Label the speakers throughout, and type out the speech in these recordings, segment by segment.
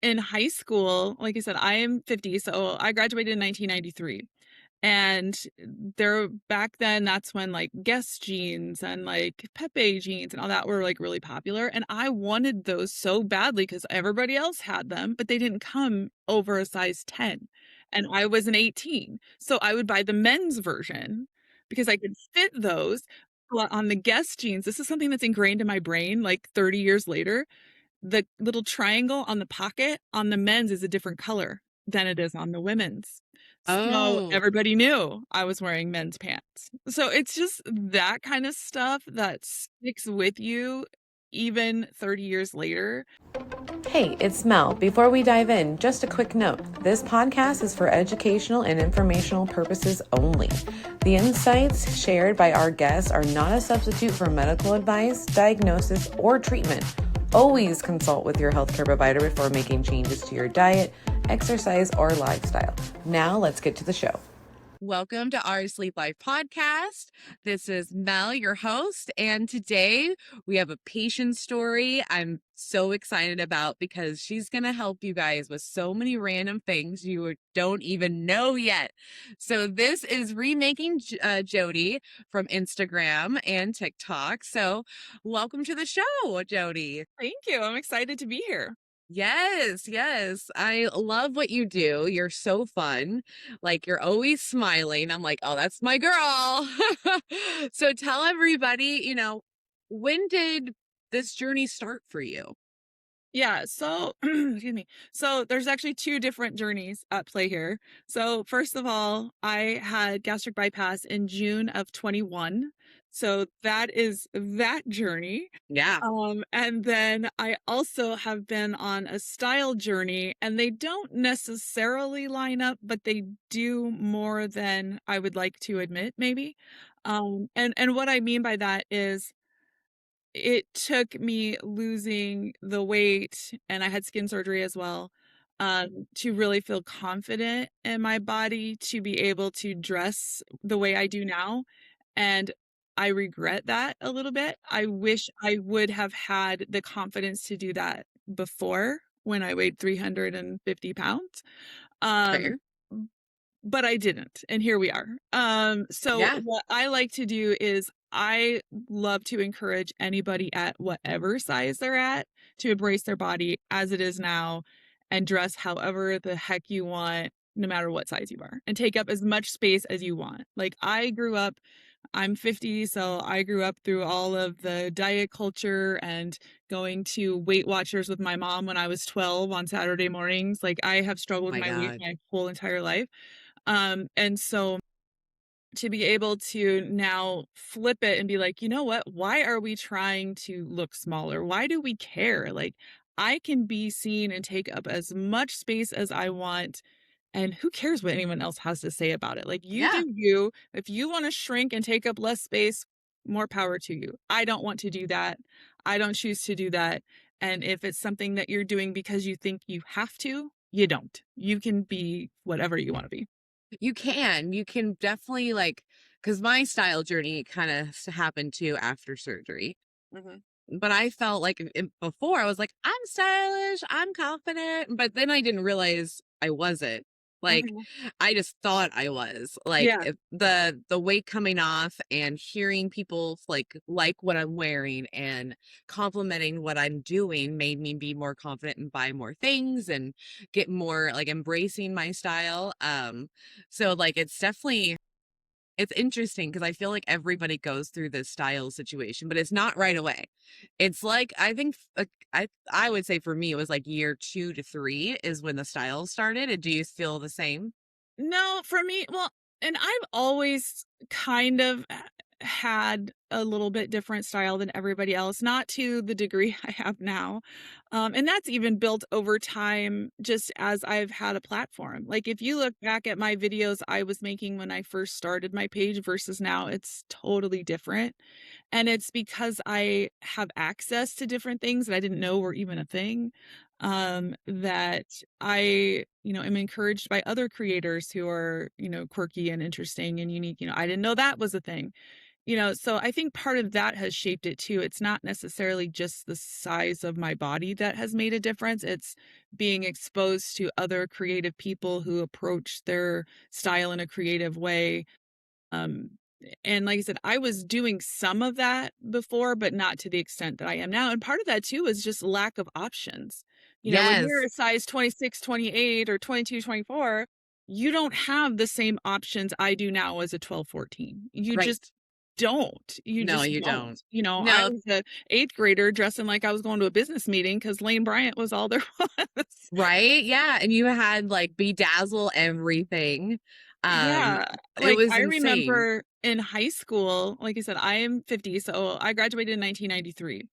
Speaker 1: in high school, like I said, I am 50, so I graduated in 1993. And there back then, that's when like Guess jeans and like Pepe jeans and all that were like really popular. And I wanted those so badly because everybody else had them, but they didn't come over a size 10. And I was an 18. So I would buy the men's version because I could fit those. But on the Guess jeans, this is something that's ingrained in my brain like 30 years later. The little triangle on the pocket on the men's is a different color than it is on the women's. So
Speaker 2: Oh,
Speaker 1: everybody knew I was wearing men's pants. So it's just that kind of stuff that sticks with you even 30 years later.
Speaker 3: Hey, it's Mel. Before we dive in, just a quick note. This podcast is for educational and informational purposes only. The insights shared by our guests are not a substitute for medical advice, diagnosis, or treatment. Always consult with your healthcare provider before making changes to your diet, exercise, or lifestyle. Now, let's get to the show.
Speaker 2: welcome to our Sleep Life podcast. This is Mel, your host, and today we have a patient story I'm so excited about because she's going to help you guys with so many random things you don't even know yet. So this is remaking Jodi from Instagram and TikTok. So welcome to the show, Jodi.
Speaker 1: Thank you. I'm excited to be here.
Speaker 2: Yes, yes. I love what you do. You're so fun. Like you're always smiling. I'm like, "Oh, that's my girl." So tell everybody, when did this journey start for you?
Speaker 1: Yeah, so excuse me. So there's actually two different journeys at play here. So first of all, I had gastric bypass in June of 21. So that is that journey.
Speaker 2: Yeah,
Speaker 1: And then I also have been on a style journey, and they don't necessarily line up, but they do more than I would like to admit, maybe. And what I mean by that is it took me losing the weight, and I had skin surgery as well, to really feel confident in my body to be able to dress the way I do now, and I regret that a little bit. I wish I would have had the confidence to do that before when I weighed 350 pounds. Um,
Speaker 2: fair.
Speaker 1: but I didn't, and here we are. So
Speaker 2: Yeah.
Speaker 1: what I like to do is I love to encourage anybody at whatever size they're at to embrace their body as it is now and dress however the heck you want, no matter what size you are, and take up as much space as you want. Like I'm 50, so I grew up through all of the diet culture and going to Weight Watchers with my mom when I was 12 on Saturday mornings. Like I have
Speaker 2: Oh
Speaker 1: struggled with
Speaker 2: my
Speaker 1: my weight
Speaker 2: God.
Speaker 1: my whole entire life. And so to be able to now flip it and be like, you know what? Why are we trying to look smaller? Why do we care? Like, I can be seen and take up as much space as I want. And who cares what anyone else has to say about it? Like, you
Speaker 2: Yeah.
Speaker 1: do you. If you want to shrink and take up less space, more power to you. I don't want to do that. I don't choose to do that. And if it's something that you're doing because you think you have to, you don't. You can be whatever you want to be.
Speaker 2: You can definitely because my style journey kind of happened too after surgery.
Speaker 1: Mhm.
Speaker 2: But I felt like before I was like, I'm stylish, I'm confident, but then I didn't realize I wasn't. Like
Speaker 1: Mhm.
Speaker 2: I just thought I was. Like
Speaker 1: Yeah.
Speaker 2: if the weight coming off and hearing people like what I'm wearing and complimenting what I'm doing made me be more confident and buy more things and get more like embracing my style. So like it's interesting because I feel like everybody goes through this style situation, but it's not right away. It's like I think I would say for me it was like year 2 to 3 is when the style started. And do you feel the same?
Speaker 1: No, for me, well, and I've always kind of had a little bit different style than everybody else, not to the degree I have now. And that's even built over time just as I've had a platform. Like if you look back at my videos I was making when I first started my page versus now, it's totally different. And it's because I have access to different things that I didn't know were even a thing. That I, am encouraged by other creators who are, quirky and interesting and unique. I didn't know that was a thing. So I think part of that has shaped it too. It's not necessarily just the size of my body that has made a difference. It's being exposed to other creative people who approach their style in a creative way. Um, and like I said, I was doing some of that before, but not to the extent that I am now. And part of that too is just lack of options. When you're
Speaker 2: Yes.
Speaker 1: a size 26, 28, or 22, 24, you don't have the same options I do now as a 12, 14. You
Speaker 2: Right.
Speaker 1: just don't. You
Speaker 2: No,
Speaker 1: just
Speaker 2: you
Speaker 1: don't.
Speaker 2: don't.
Speaker 1: I
Speaker 2: No,
Speaker 1: was a eighth grader dressing like I was going to a business meeting because Lane Bryant was all there was.
Speaker 2: right? Yeah, and you had, like, bedazzle everything. Um,
Speaker 1: Yeah,
Speaker 2: it
Speaker 1: like,
Speaker 2: was
Speaker 1: I
Speaker 2: insane.
Speaker 1: remember in high school, like I said, I am 50, so I graduated in 1993,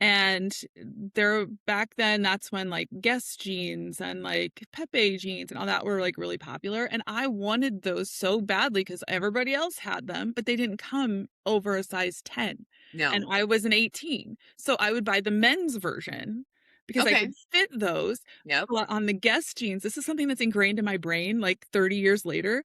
Speaker 1: and there back then, that's when, like, Guess jeans and, like, Pepe jeans and all that were, like, really popular, and I wanted those so badly because everybody else had them, but they didn't come over a size 10, and
Speaker 2: No.
Speaker 1: I was an 18, so I would buy the men's version because I
Speaker 2: Okay.
Speaker 1: could fit those.
Speaker 2: Yep.
Speaker 1: Well, on the Guess jeans, this is something that's ingrained in my brain, like, 30 years later.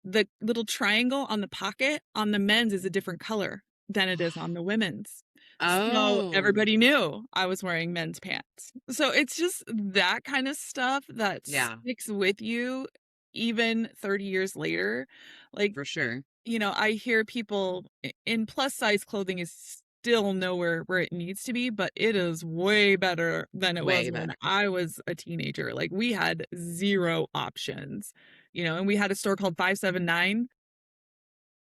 Speaker 1: The little triangle on the pocket on the men's is a different color than it is on the women's. So
Speaker 2: Oh,
Speaker 1: everybody knew I was wearing men's pants. So it's just that kind of stuff that
Speaker 2: yeah,
Speaker 1: sticks with you even 30 years later. Like,
Speaker 2: for sure.
Speaker 1: I hear people in plus size clothing is still nowhere where it needs to be, but it is way better than it was
Speaker 2: Way
Speaker 1: when
Speaker 2: better.
Speaker 1: I was a teenager. Like we had zero options, and we had a store called 579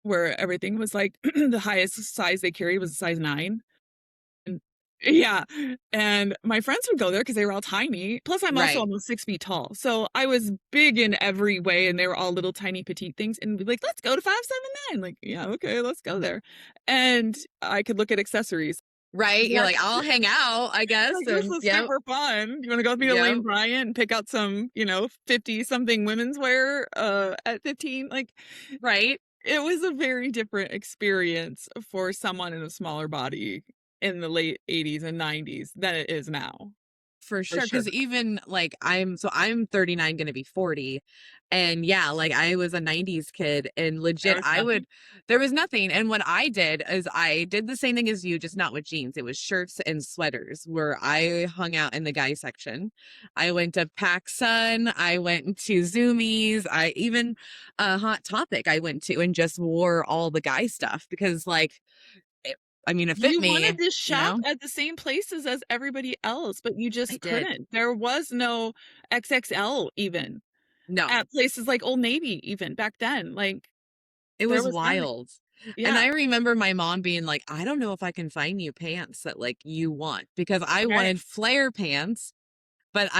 Speaker 1: where everything was like the highest size they carried was a size 9. And yeah, and my friends would go there because they were all tiny. Plus, I'm also
Speaker 2: Right.
Speaker 1: almost 6 feet tall, so I was big in every way, and they were all little tiny petite things, and we'd be like, "Let's go to 579." Like, "Yeah, okay, let's go there." And I could look at accessories.
Speaker 2: Right? You're
Speaker 1: Yes.
Speaker 2: like, "I'll hang out, I guess,"
Speaker 1: Like, "This
Speaker 2: and
Speaker 1: is
Speaker 2: yep,
Speaker 1: super fun. You wanna go with me to Lane
Speaker 2: yep,
Speaker 1: Bryant and pick out some, 50-something women's wear, at 15?" Like,
Speaker 2: right?
Speaker 1: it was a very different experience for someone in a smaller body in the late '80s and '90s than it is now,
Speaker 2: For
Speaker 1: for
Speaker 2: sure,
Speaker 1: sure.
Speaker 2: because even, like, I'm 39, gonna be 40, and yeah, like, I was a '90s kid, and
Speaker 1: There
Speaker 2: legit,
Speaker 1: was nothing.
Speaker 2: there was nothing, and what I did is I did the same thing as you, just not with jeans. It was shirts and sweaters where I hung out in the guy section. I went to PacSun, I went to Zoomies, I even Hot Topic I went to and just wore all the guy stuff because, like, it I mean, it fit
Speaker 1: You
Speaker 2: me,
Speaker 1: wanted to
Speaker 2: you
Speaker 1: shop
Speaker 2: know?
Speaker 1: at the same places as everybody else, but you
Speaker 2: I
Speaker 1: just
Speaker 2: did.
Speaker 1: couldn't. There was no XXL even
Speaker 2: No.
Speaker 1: at places like Old Navy even back then, like,
Speaker 2: It
Speaker 1: there
Speaker 2: was
Speaker 1: was nothing.
Speaker 2: wild. And
Speaker 1: Yeah,
Speaker 2: I remember my mom being like, "I don't know if I can find you pants that, like, you want," because I
Speaker 1: right,
Speaker 2: wanted flare pants, but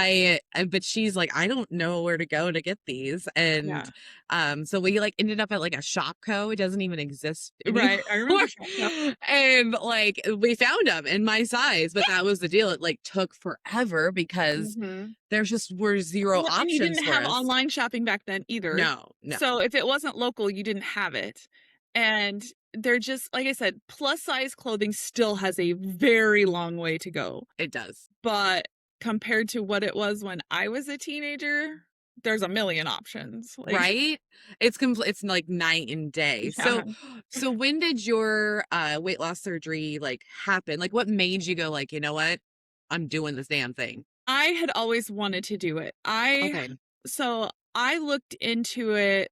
Speaker 2: she's like, "I don't know where to go to get these,"
Speaker 1: yeah,
Speaker 2: and, so we, like, ended up at, like, a Shopko. It doesn't even exist anymore,
Speaker 1: right, I remember Shopko.
Speaker 2: and, like, we found them in my size, but that was the deal. It, like, took forever because
Speaker 1: Mhm.
Speaker 2: there's just were 0
Speaker 1: Well, and you
Speaker 2: options
Speaker 1: didn't
Speaker 2: for
Speaker 1: have
Speaker 2: us.
Speaker 1: online shopping back then either.
Speaker 2: No, no,
Speaker 1: So if it wasn't local, you didn't have it. And they're just like I said, plus size clothing still has a very long way to go.
Speaker 2: it does.
Speaker 1: But compared to what it was when I was a teenager, there's a million options. Like,
Speaker 2: Right? It's like night and day.
Speaker 1: yeah.
Speaker 2: So when did your, weight loss surgery, like, happen? Like, what made you go like, "You know what? I'm doing this damn thing."
Speaker 1: I had always wanted to do it.
Speaker 2: Okay.
Speaker 1: I looked into it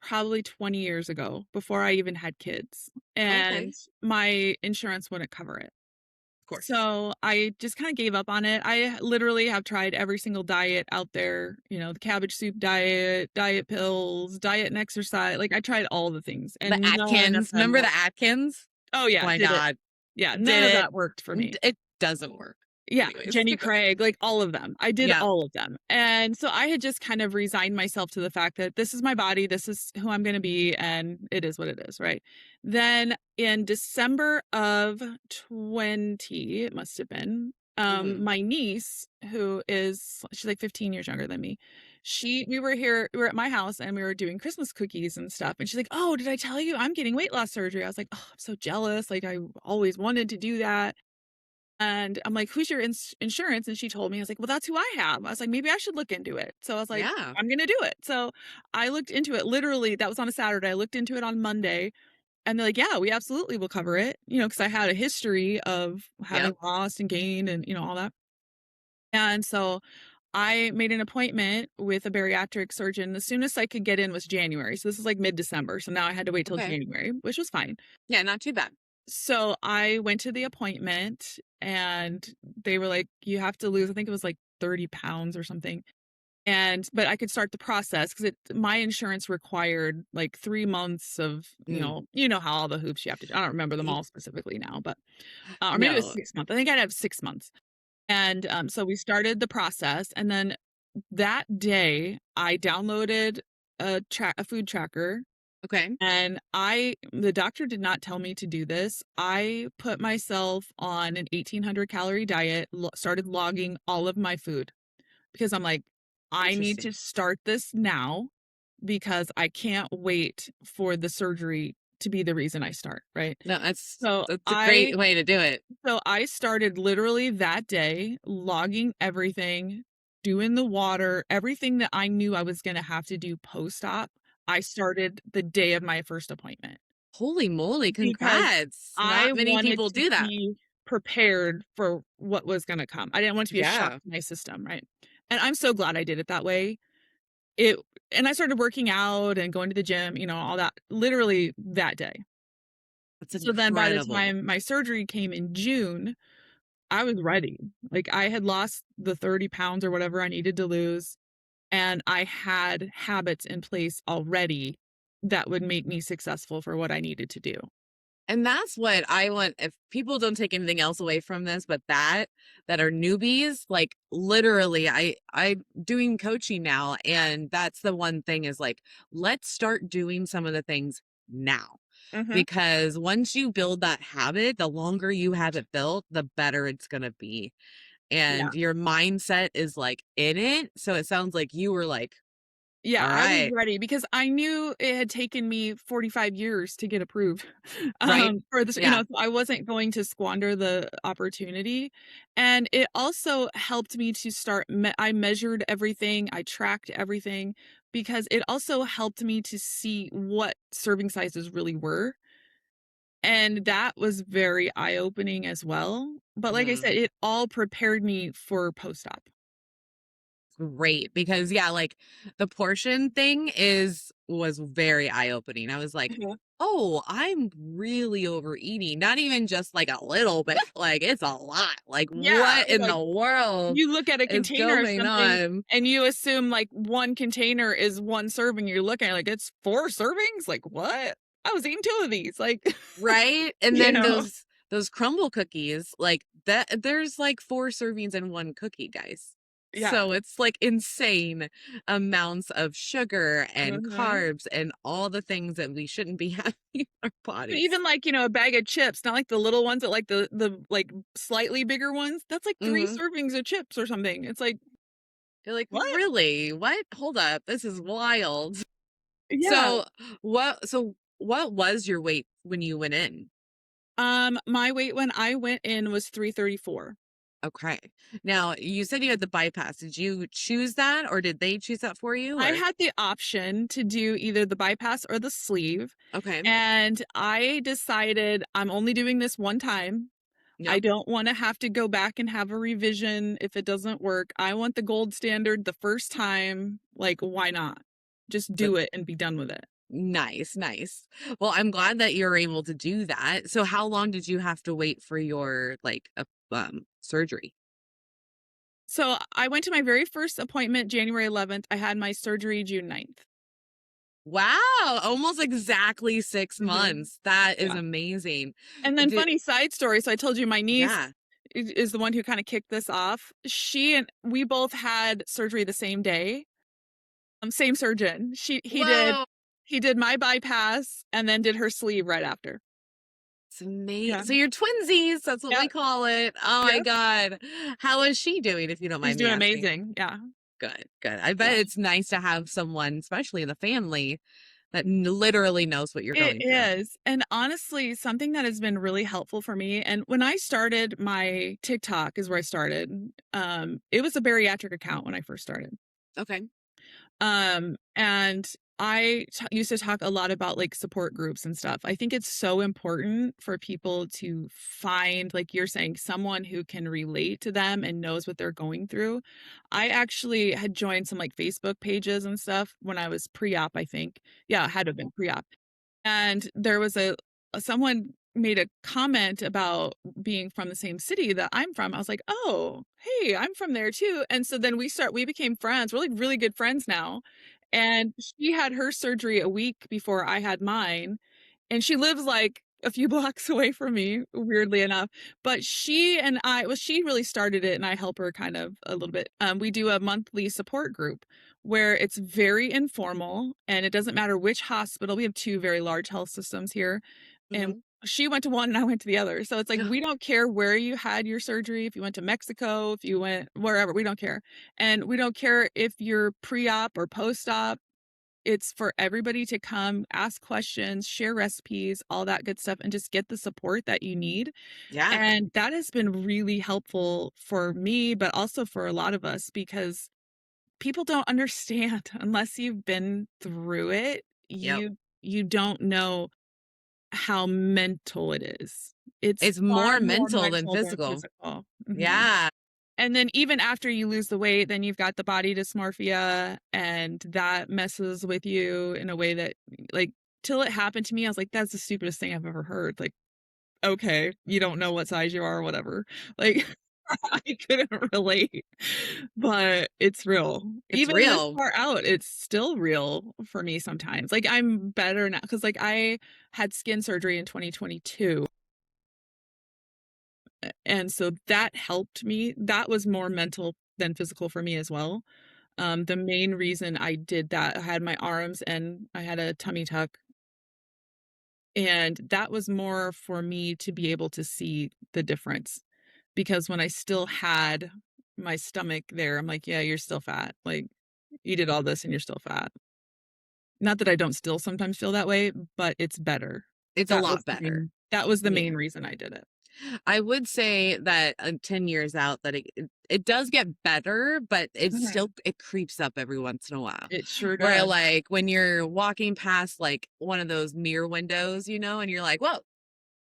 Speaker 1: probably 20 years ago before I even had kids, and
Speaker 2: Okay.
Speaker 1: my insurance wouldn't cover it.
Speaker 2: Of course.
Speaker 1: So I just kind of gave up on it. I literally have tried every single diet out there, the cabbage soup diet, diet pills, diet and exercise. Like I tried all the things
Speaker 2: The
Speaker 1: and none of
Speaker 2: Atkins.
Speaker 1: them
Speaker 2: Remember
Speaker 1: worked.
Speaker 2: the Atkins?
Speaker 1: Oh
Speaker 2: Oh
Speaker 1: yeah,
Speaker 2: my
Speaker 1: did it.
Speaker 2: god.
Speaker 1: Yeah, none
Speaker 2: Did
Speaker 1: of
Speaker 2: it.
Speaker 1: that worked for me.
Speaker 2: It doesn't work.
Speaker 1: Yeah,
Speaker 2: Anyways.
Speaker 1: Jenny Craig, like all of them. I did
Speaker 2: Yeah.
Speaker 1: all of them. And so I had just kind of resigned myself to the fact that this is my body, this is who I'm going to be, and it is what it is, right? Then in December of 20, it must have been,
Speaker 2: Mhm.
Speaker 1: my niece, she's like 15 years younger than me. We were at my house and we were doing Christmas cookies and stuff. And she's like, "Oh, did I tell you I'm getting weight loss surgery?" I was like, "Oh, I'm so jealous. Like, I always wanted to do that." And I'm like, "Who's your insurance?" And she told me. I was like, "Well, that's who I have." I was like, "Maybe I should look into it." So I was like,
Speaker 2: Yeah.
Speaker 1: "I'm gonna do it." So I looked into it. Literally, that was on a Saturday. I looked into it on Monday. And they're like, "Yeah, we absolutely will cover it," because I had a history of having
Speaker 2: Yep.
Speaker 1: lost and gained and, all that. And so I made an appointment with a bariatric surgeon. The soonest I could get in was January. So this is like mid-December. So now I had to wait till
Speaker 2: Okay.
Speaker 1: January, which was fine.
Speaker 2: Yeah, not too bad.
Speaker 1: So I went to the appointment and they were like, you have to lose, I think it was like 30 pounds or something. But I could start the process because my insurance required like 3 months of,
Speaker 2: Mm.
Speaker 1: how all the hoops you have to do. I don't remember them
Speaker 2: Y-
Speaker 1: all specifically now, but, or maybe it was
Speaker 2: No.
Speaker 1: 6 months. I think I'd have 6 months. And so we started the process. And then that day I downloaded a food tracker.
Speaker 2: Okay.
Speaker 1: And the doctor did not tell me to do this. I put myself on an 1,800 calorie diet, started logging all of my food because I'm like, I need
Speaker 2: Interesting.
Speaker 1: to start this now because I can't wait for the surgery to be the reason I start, right?
Speaker 2: No, that's
Speaker 1: So
Speaker 2: that's a
Speaker 1: I
Speaker 2: great way to do it.
Speaker 1: so I started literally that day logging everything, doing the water, everything that I knew I was gonna have to do post-op. I started the day of my first appointment
Speaker 2: Holy moly,
Speaker 1: because
Speaker 2: congrats.
Speaker 1: I
Speaker 2: Not many
Speaker 1: wanted
Speaker 2: people
Speaker 1: to
Speaker 2: do that.
Speaker 1: be prepared for what was gonna come. I didn't want it to be a shock
Speaker 2: Yeah.
Speaker 1: to my system, right? And I'm so glad I did it that way. It and I started working out and going to the gym, all that literally that day.
Speaker 2: That's
Speaker 1: So then by the
Speaker 2: incredible.
Speaker 1: time my surgery came in June, I was ready. Like, I had lost the 30 pounds or whatever I needed to lose, and I had habits in place already that would make me successful for what I needed to do.
Speaker 2: And that's what I want. If people don't take anything else away from this, but that are newbies, like literally, I'm doing coaching now, and that's the one thing is like, let's start doing some of the things now.
Speaker 1: Mhm.
Speaker 2: Because once you build that habit, the longer you have it built, the better it's gonna be.
Speaker 1: Yeah.
Speaker 2: And your mindset is like in it. So it sounds like you were like,
Speaker 1: Yeah,
Speaker 2: all
Speaker 1: I was
Speaker 2: right,
Speaker 1: ready because I knew it had taken me 45 years to get approved,
Speaker 2: right?
Speaker 1: for this,
Speaker 2: Yeah.
Speaker 1: so I wasn't going to squander the opportunity, and it also helped me to start I measured everything, I tracked everything, because it also helped me to see what serving sizes really were, and that was very eye-opening as well, but like I
Speaker 2: Mhm.
Speaker 1: said, it all prepared me for post-op.
Speaker 2: Great, because yeah, like the portion thing was very eye-opening. I was like,
Speaker 1: Mhm.
Speaker 2: "Oh, I'm really overeating." Not even just like a little bit, like it's a lot. Like
Speaker 1: Yeah,
Speaker 2: what in
Speaker 1: like,
Speaker 2: the world
Speaker 1: you look at a
Speaker 2: is
Speaker 1: container of
Speaker 2: going
Speaker 1: something
Speaker 2: on?
Speaker 1: and you assume, like, 1 container is 1 serving, you're looking at it like, "It's 4 servings? Like, what? I was eating 2 of these." Like,
Speaker 2: Right? And
Speaker 1: you
Speaker 2: then
Speaker 1: know?
Speaker 2: those crumble cookies, like that there's like 4 servings in 1 cookie, guys.
Speaker 1: Yeah.
Speaker 2: So it's like insane amounts of sugar and
Speaker 1: Mhm.
Speaker 2: carbs and all the things that we shouldn't be having in our
Speaker 1: But
Speaker 2: bodies.
Speaker 1: even, like, a bag of chips, not like the little ones, but, like, like, slightly bigger ones, that's, like, 3
Speaker 2: Mhm.
Speaker 1: servings of chips or something. It's like,
Speaker 2: You're like,
Speaker 1: "What?"
Speaker 2: "Really? What? Hold up. This is wild."
Speaker 1: Yeah.
Speaker 2: So what was your weight when you went in?
Speaker 1: My weight when I went in was 334.
Speaker 2: Okay. Now, you said you had the bypass. Did you choose that or did they choose that for you
Speaker 1: I
Speaker 2: or
Speaker 1: had the option to do either the bypass or the sleeve,
Speaker 2: Okay.
Speaker 1: and I decided I'm only doing this one time. I
Speaker 2: Yep.
Speaker 1: don't wanna have to go back and have a revision if it doesn't work. I want the gold standard the first time, like, why not? Just
Speaker 2: That
Speaker 1: do it and be done with it.
Speaker 2: nice, nice. Well, I'm glad that you're able to do that. So how long did you have to wait for your like surgery?
Speaker 1: So, I went to my very first appointment January 11th. I had my surgery June 9th.
Speaker 2: Wow, almost exactly 6
Speaker 1: Mhm.
Speaker 2: months. That is
Speaker 1: Yeah.
Speaker 2: amazing.
Speaker 1: And then
Speaker 2: Did
Speaker 1: funny side story, so I told you my niece
Speaker 2: Yeah.
Speaker 1: is the one who kinda kicked this off. She and we both had surgery the same day. Same surgeon. She
Speaker 2: Whoa.
Speaker 1: he did my bypass and then did her sleeve right after.
Speaker 2: It's amazing.
Speaker 1: Yeah.
Speaker 2: So you're twinsies, that's what we
Speaker 1: Yep.
Speaker 2: call it. Oh my
Speaker 1: Yep.
Speaker 2: god. How is she doing, if you don't
Speaker 1: She's
Speaker 2: mind me
Speaker 1: doing
Speaker 2: asking?
Speaker 1: amazing. Yeah.
Speaker 2: Good, good. I
Speaker 1: Yeah.
Speaker 2: bet it's nice to have someone, especially in the family, that literally knows what you're
Speaker 1: It
Speaker 2: going through.
Speaker 1: is. And honestly, something that has been really helpful for me, and when I started my TikTok is where I started. It was a bariatric account when I first started.
Speaker 2: Okay.
Speaker 1: And used to talk a lot about like support groups and stuff. I think it's so important for people to find, like you're saying, someone who can relate to them and knows what they're going through. I actually had joined some like Facebook pages and stuff when I was pre-op, I think. Yeah, it had to have been pre-op. And there was someone made a comment about being from the same city that I'm from. I was like, "Oh, hey, I'm from there too." And so then we became friends. We're like really good friends now. And she had her surgery a week before I had mine, and she lives like a few blocks away from me, weirdly enough. But she really started it, and I help her kind of a little bit. We do a monthly support group where it's very informal, and it doesn't matter which hospital. We have two very large health systems here, and
Speaker 2: Mhm.
Speaker 1: she went to one and I went to the other. So it's like we don't care where you had your surgery, if you went to Mexico, if you went wherever, we don't care. And we don't care if you're pre-op or post-op. It's for everybody to come, ask questions, share recipes, all that good stuff, and just get the support that you need.
Speaker 2: Yeah.
Speaker 1: And that has been really helpful for me, but also for a lot of us because people don't understand unless you've been through it.
Speaker 2: Yep.
Speaker 1: You don't know how mental it is. It's
Speaker 2: It's
Speaker 1: far
Speaker 2: more
Speaker 1: more
Speaker 2: mental than
Speaker 1: mental than
Speaker 2: physical.
Speaker 1: physical. Mhm.
Speaker 2: Yeah.
Speaker 1: And then even after you lose the weight, then you've got the body dysmorphia, and that messes with you in a way that, like, till it happened to me, I was like, "That's the stupidest thing I've ever heard." Like, "Okay, you don't know what size you are or whatever." Like, I couldn't relate, but it's real.
Speaker 2: It's
Speaker 1: Even this
Speaker 2: real.
Speaker 1: far out, it's still real for me sometimes. Like, I'm better now because, like, I had skin surgery in 2022, and so that helped me. That was more mental than physical for me as well. The main reason I did that, I had my arms and I had a tummy tuck, and that was more for me to be able to see the difference. Because when I still had my stomach there, I'm like, "Yeah, you're still fat. Like, you did all this and you're still fat." Not that I don't still sometimes feel that way, but it's better.
Speaker 2: It's a lot better.
Speaker 1: That was the
Speaker 2: Yeah.
Speaker 1: main reason I did it.
Speaker 2: I would say that 10 years out that it does get better, but
Speaker 1: Mhm.
Speaker 2: it creeps up every once in a while.
Speaker 1: It sure
Speaker 2: Where
Speaker 1: does.
Speaker 2: like when you're walking past like one of those mirror windows, and you're like, "Whoa,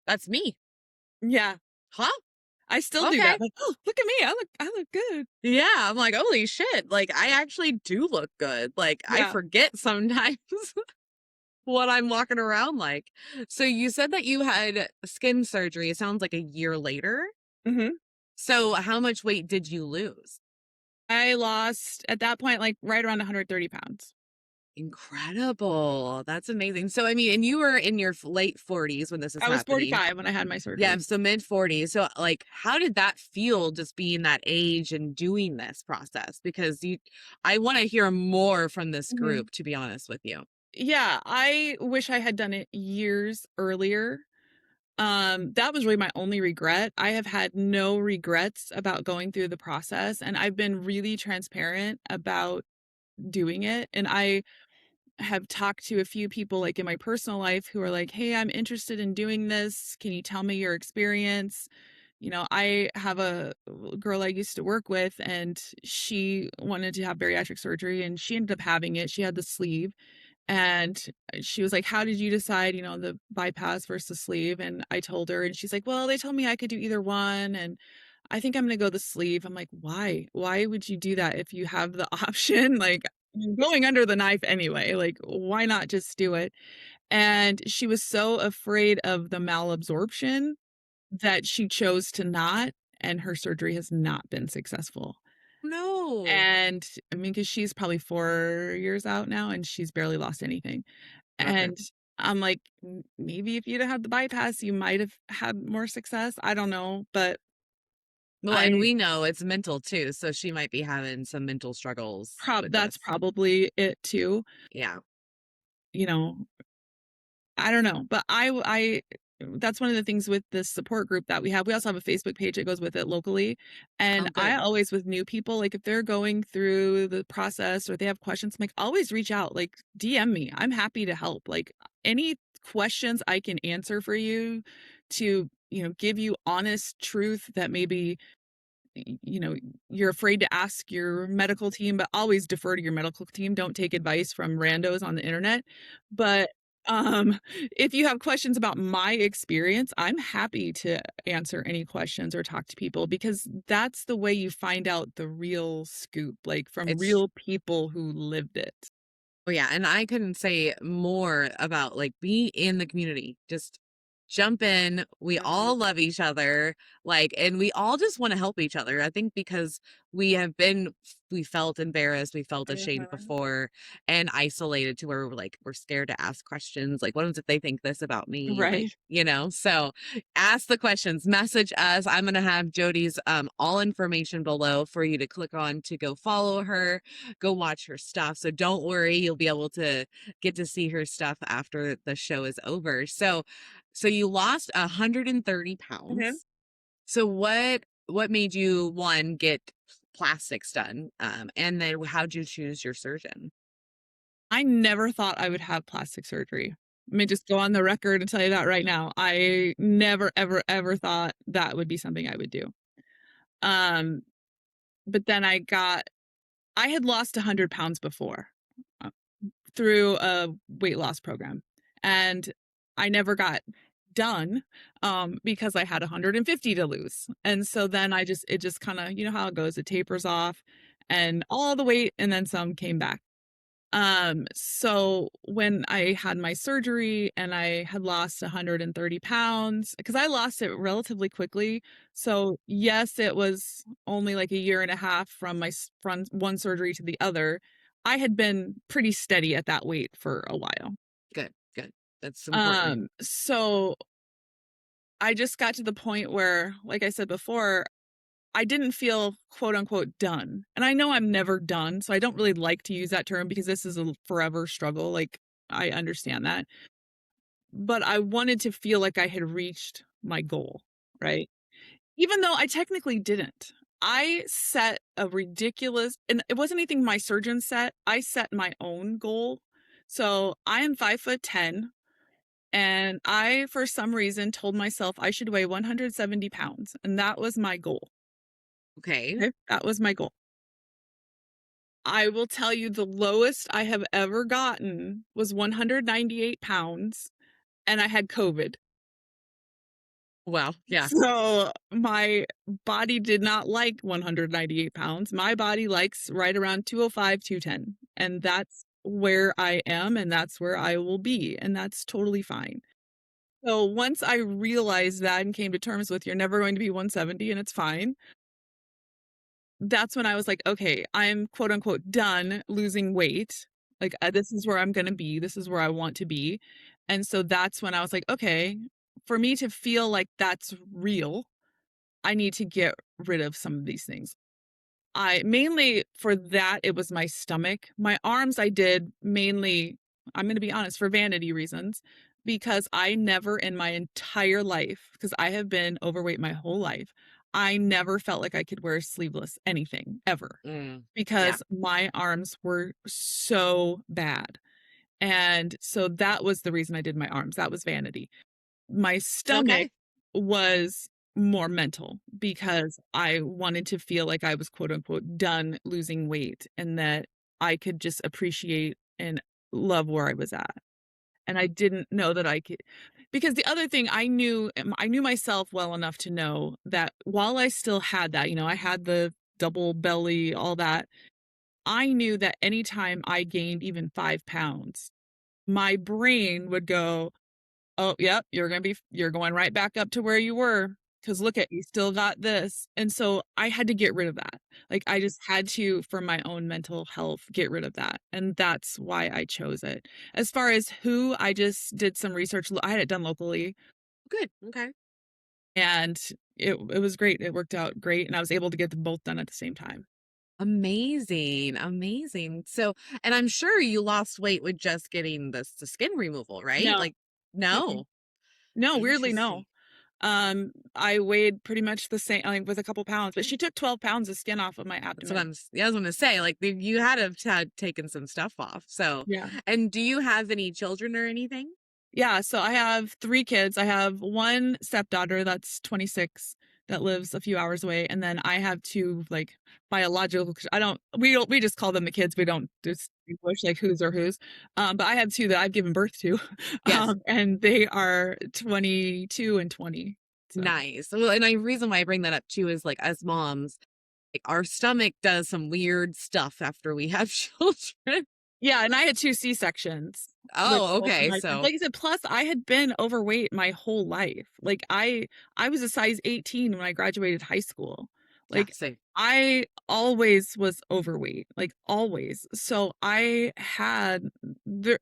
Speaker 2: that's me."
Speaker 1: Yeah,
Speaker 2: Huh?
Speaker 1: I still do
Speaker 2: Okay.
Speaker 1: that. Like, "Oh, look at me. I look good."
Speaker 2: Yeah, I'm like, "Holy shit, like I actually do look good." Like I
Speaker 1: Yeah.
Speaker 2: forget sometimes what I'm walking around like. So you said that you had skin surgery. It sounds like a year later.
Speaker 1: Mhm.
Speaker 2: So how much weight did you lose?
Speaker 1: I lost at that point, like, right around 130 pounds.
Speaker 2: Incredible. That's amazing. So, I mean, and you were in your late 40s when this is
Speaker 1: I was
Speaker 2: happening.
Speaker 1: 45 when I had my
Speaker 2: Yeah,
Speaker 1: surgery.
Speaker 2: so mid 40s. So, like, how did that feel just being that age and doing this process? Because I want to hear more from this
Speaker 1: Mhm.
Speaker 2: group, to be honest with you.
Speaker 1: Yeah, I wish I had done it years earlier. That was really my only regret. I have had no regrets about going through the process, and I've been really transparent about doing it, and I have talked to a few people, like, in my personal life who are like, "Hey, I'm interested in doing this. Can you tell me your experience?" I have a girl I used to work with, and she wanted to have bariatric surgery, and she ended up having it. She had the sleeve, and she was like, "How did you decide, the bypass versus sleeve?" And I told her, and she's like, "Well, they told me I could do either one, and I think I'm gonna go the sleeve." I'm like, "Why? Why would you do that if you have the option? Like, you're going under the knife anyway. Like, why not just do it?" And she was so afraid of the malabsorption that she chose to not, and her surgery has not been successful.
Speaker 2: No.
Speaker 1: And I mean, because she's probably 4 years out now and she's barely lost anything.
Speaker 2: Okay.
Speaker 1: And I'm like, Maybe if you'd have had the bypass, you might have had more success. I don't know, but
Speaker 2: Well, and
Speaker 1: I
Speaker 2: we know it's mental too. So she might be having some mental struggles with
Speaker 1: that's
Speaker 2: this.
Speaker 1: probably it too.
Speaker 2: Yeah.
Speaker 1: You know, I don't know, but that's one of the things with this support group that we have. We also have a Facebook page that goes with it locally.
Speaker 2: Oh,
Speaker 1: And I
Speaker 2: good.
Speaker 1: always, with new people, like if they're going through the process or they have questions, I'm like, always reach out, like DM me. I'm happy to help. Like any questions I can answer for you to, give you honest truth that maybe you know, you're afraid to ask your medical team, but always defer to your medical team. Don't take advice from randos on the internet. But um, if you have questions about my experience, I'm happy to answer any questions or talk to people because that's the way you find out the real scoop, like from
Speaker 2: It's
Speaker 1: real people who lived it.
Speaker 2: Oh yeah, and I couldn't say more about like be in the community. Just jump in. We
Speaker 1: Mhm.
Speaker 2: all love each other, like, and we all just want to help each other. I think because we felt embarrassed, we felt ashamed
Speaker 1: Mhm.
Speaker 2: before, and isolated to where we're scared to ask questions. Like, what if they think this about me? Like,
Speaker 1: Right.
Speaker 2: so ask the questions, message us. I'm gonna have Jody's all information below for you to click on to go follow her, go watch her stuff. So don't worry, you'll be able to get to see her stuff after the show is over. So you lost 130
Speaker 1: Mhm.
Speaker 2: pounds. So what made you one get plastics done? And then how'd you choose your surgeon?
Speaker 1: I never thought I would have plastic surgery. Let me just go on the record and tell you that right now. I never, ever, ever thought that would be something I would do. Um, but then I had lost 100 pounds before uh, through a weight loss program. And I never got done because I had 150 to lose. And so then it just kind of, you know how it goes, it tapers off and all the weight and then some came back. So when I had my surgery and I had lost 130 pounds, because I lost it relatively quickly. So yes, it was only like a year and a half from from one surgery to the other. I had been pretty steady at that weight for a while.
Speaker 2: Good, good. That's important.
Speaker 1: So I just got to the point where, like I said before, I didn't feel quote unquote done. And I know I'm never done, so I don't really like to use that term because this is a forever struggle. Like I understand that. But I wanted to feel like I had reached my goal, right? Even though I technically didn't. I set a ridiculous and it wasn't anything my surgeon set. I set my own goal. So I am 5'10" and I for some reason told myself I should weigh 170 pounds. And that was my goal.
Speaker 2: Okay.
Speaker 1: Okay. That was my goal. I will tell you the lowest I have ever gotten was 198 pounds, and I had COVID.
Speaker 2: Well, yeah.
Speaker 1: So my body did not like 198 pounds. My body likes right around 205, 210. And that's where I am, and that's where I will be. And that's totally fine. So once I realized that and came to terms with you're never going to be 170 and it's fine, that's when I was like, okay, I'm quote unquote done losing weight. Like, this is where I'm going to be. This is where I want to be. And so that's when I was like, okay, for me to feel like that's real, I need to get rid of some of these things. I mainly for that, it was my stomach. My arms, I did mainly, I'm going to be honest, for vanity reasons, because I never in my entire life, because I have been overweight my whole life, I never felt like I could wear sleeveless anything ever
Speaker 2: Yeah.
Speaker 1: because my arms were so bad. And so that was the reason I did my arms. That was vanity. My stomach
Speaker 2: Okay.
Speaker 1: was more mental because I wanted to feel like I was quote unquote done losing weight and that I could just appreciate and love where I was at. And I didn't know that I could because the other thing I knew myself well enough to know that while I still had that, I had the double belly, all that, I knew that anytime I gained even 5 pounds, my brain would go, oh, yep, you're going right back up to where you were. Cause look at you still got this. And so I had to get rid of that. Like I just had to, for my own mental health, get rid of that. And that's why I chose it. As far as who, I just did some research. I had it done locally
Speaker 2: Good. Okay.
Speaker 1: and it was great. It worked out great. And I was able to get them both done at the same time.
Speaker 2: Amazing, amazing. So, and I'm sure you lost weight with just getting the skin removal, right?
Speaker 1: No.
Speaker 2: Like,
Speaker 1: Mm-mm.
Speaker 2: no.
Speaker 1: No, weirdly, no.
Speaker 2: Interesting.
Speaker 1: I weighed pretty much the same, like with a couple pounds, but she took 12 pounds of skin off of my
Speaker 2: That's what
Speaker 1: abdomen.
Speaker 2: yeah, I was gonna say. Like, you had to have had taken some stuff off. So,
Speaker 1: Yeah.
Speaker 2: and do you have any children or anything?
Speaker 1: Yeah, so I have 3 kids. I have 1 stepdaughter that's 26. that lives a few hours away, and then I have two like biological. We just call them the kids. We don't distinguish like whose or whose. But I have two that I've given birth to,
Speaker 2: Yes.
Speaker 1: and they are 22 and 20. So
Speaker 2: Nice. Well, and the reason why I bring that up too is like as moms, like our stomach does some weird stuff after we have children.
Speaker 1: yeah, and I had two C-sections with
Speaker 2: Oh,
Speaker 1: both of
Speaker 2: okay.
Speaker 1: my
Speaker 2: So
Speaker 1: like I said, plus I had been overweight my whole life. Like I was a size 18 when I graduated high school.
Speaker 2: yeah,
Speaker 1: Like
Speaker 2: same.
Speaker 1: I always was overweight, like always. So I had there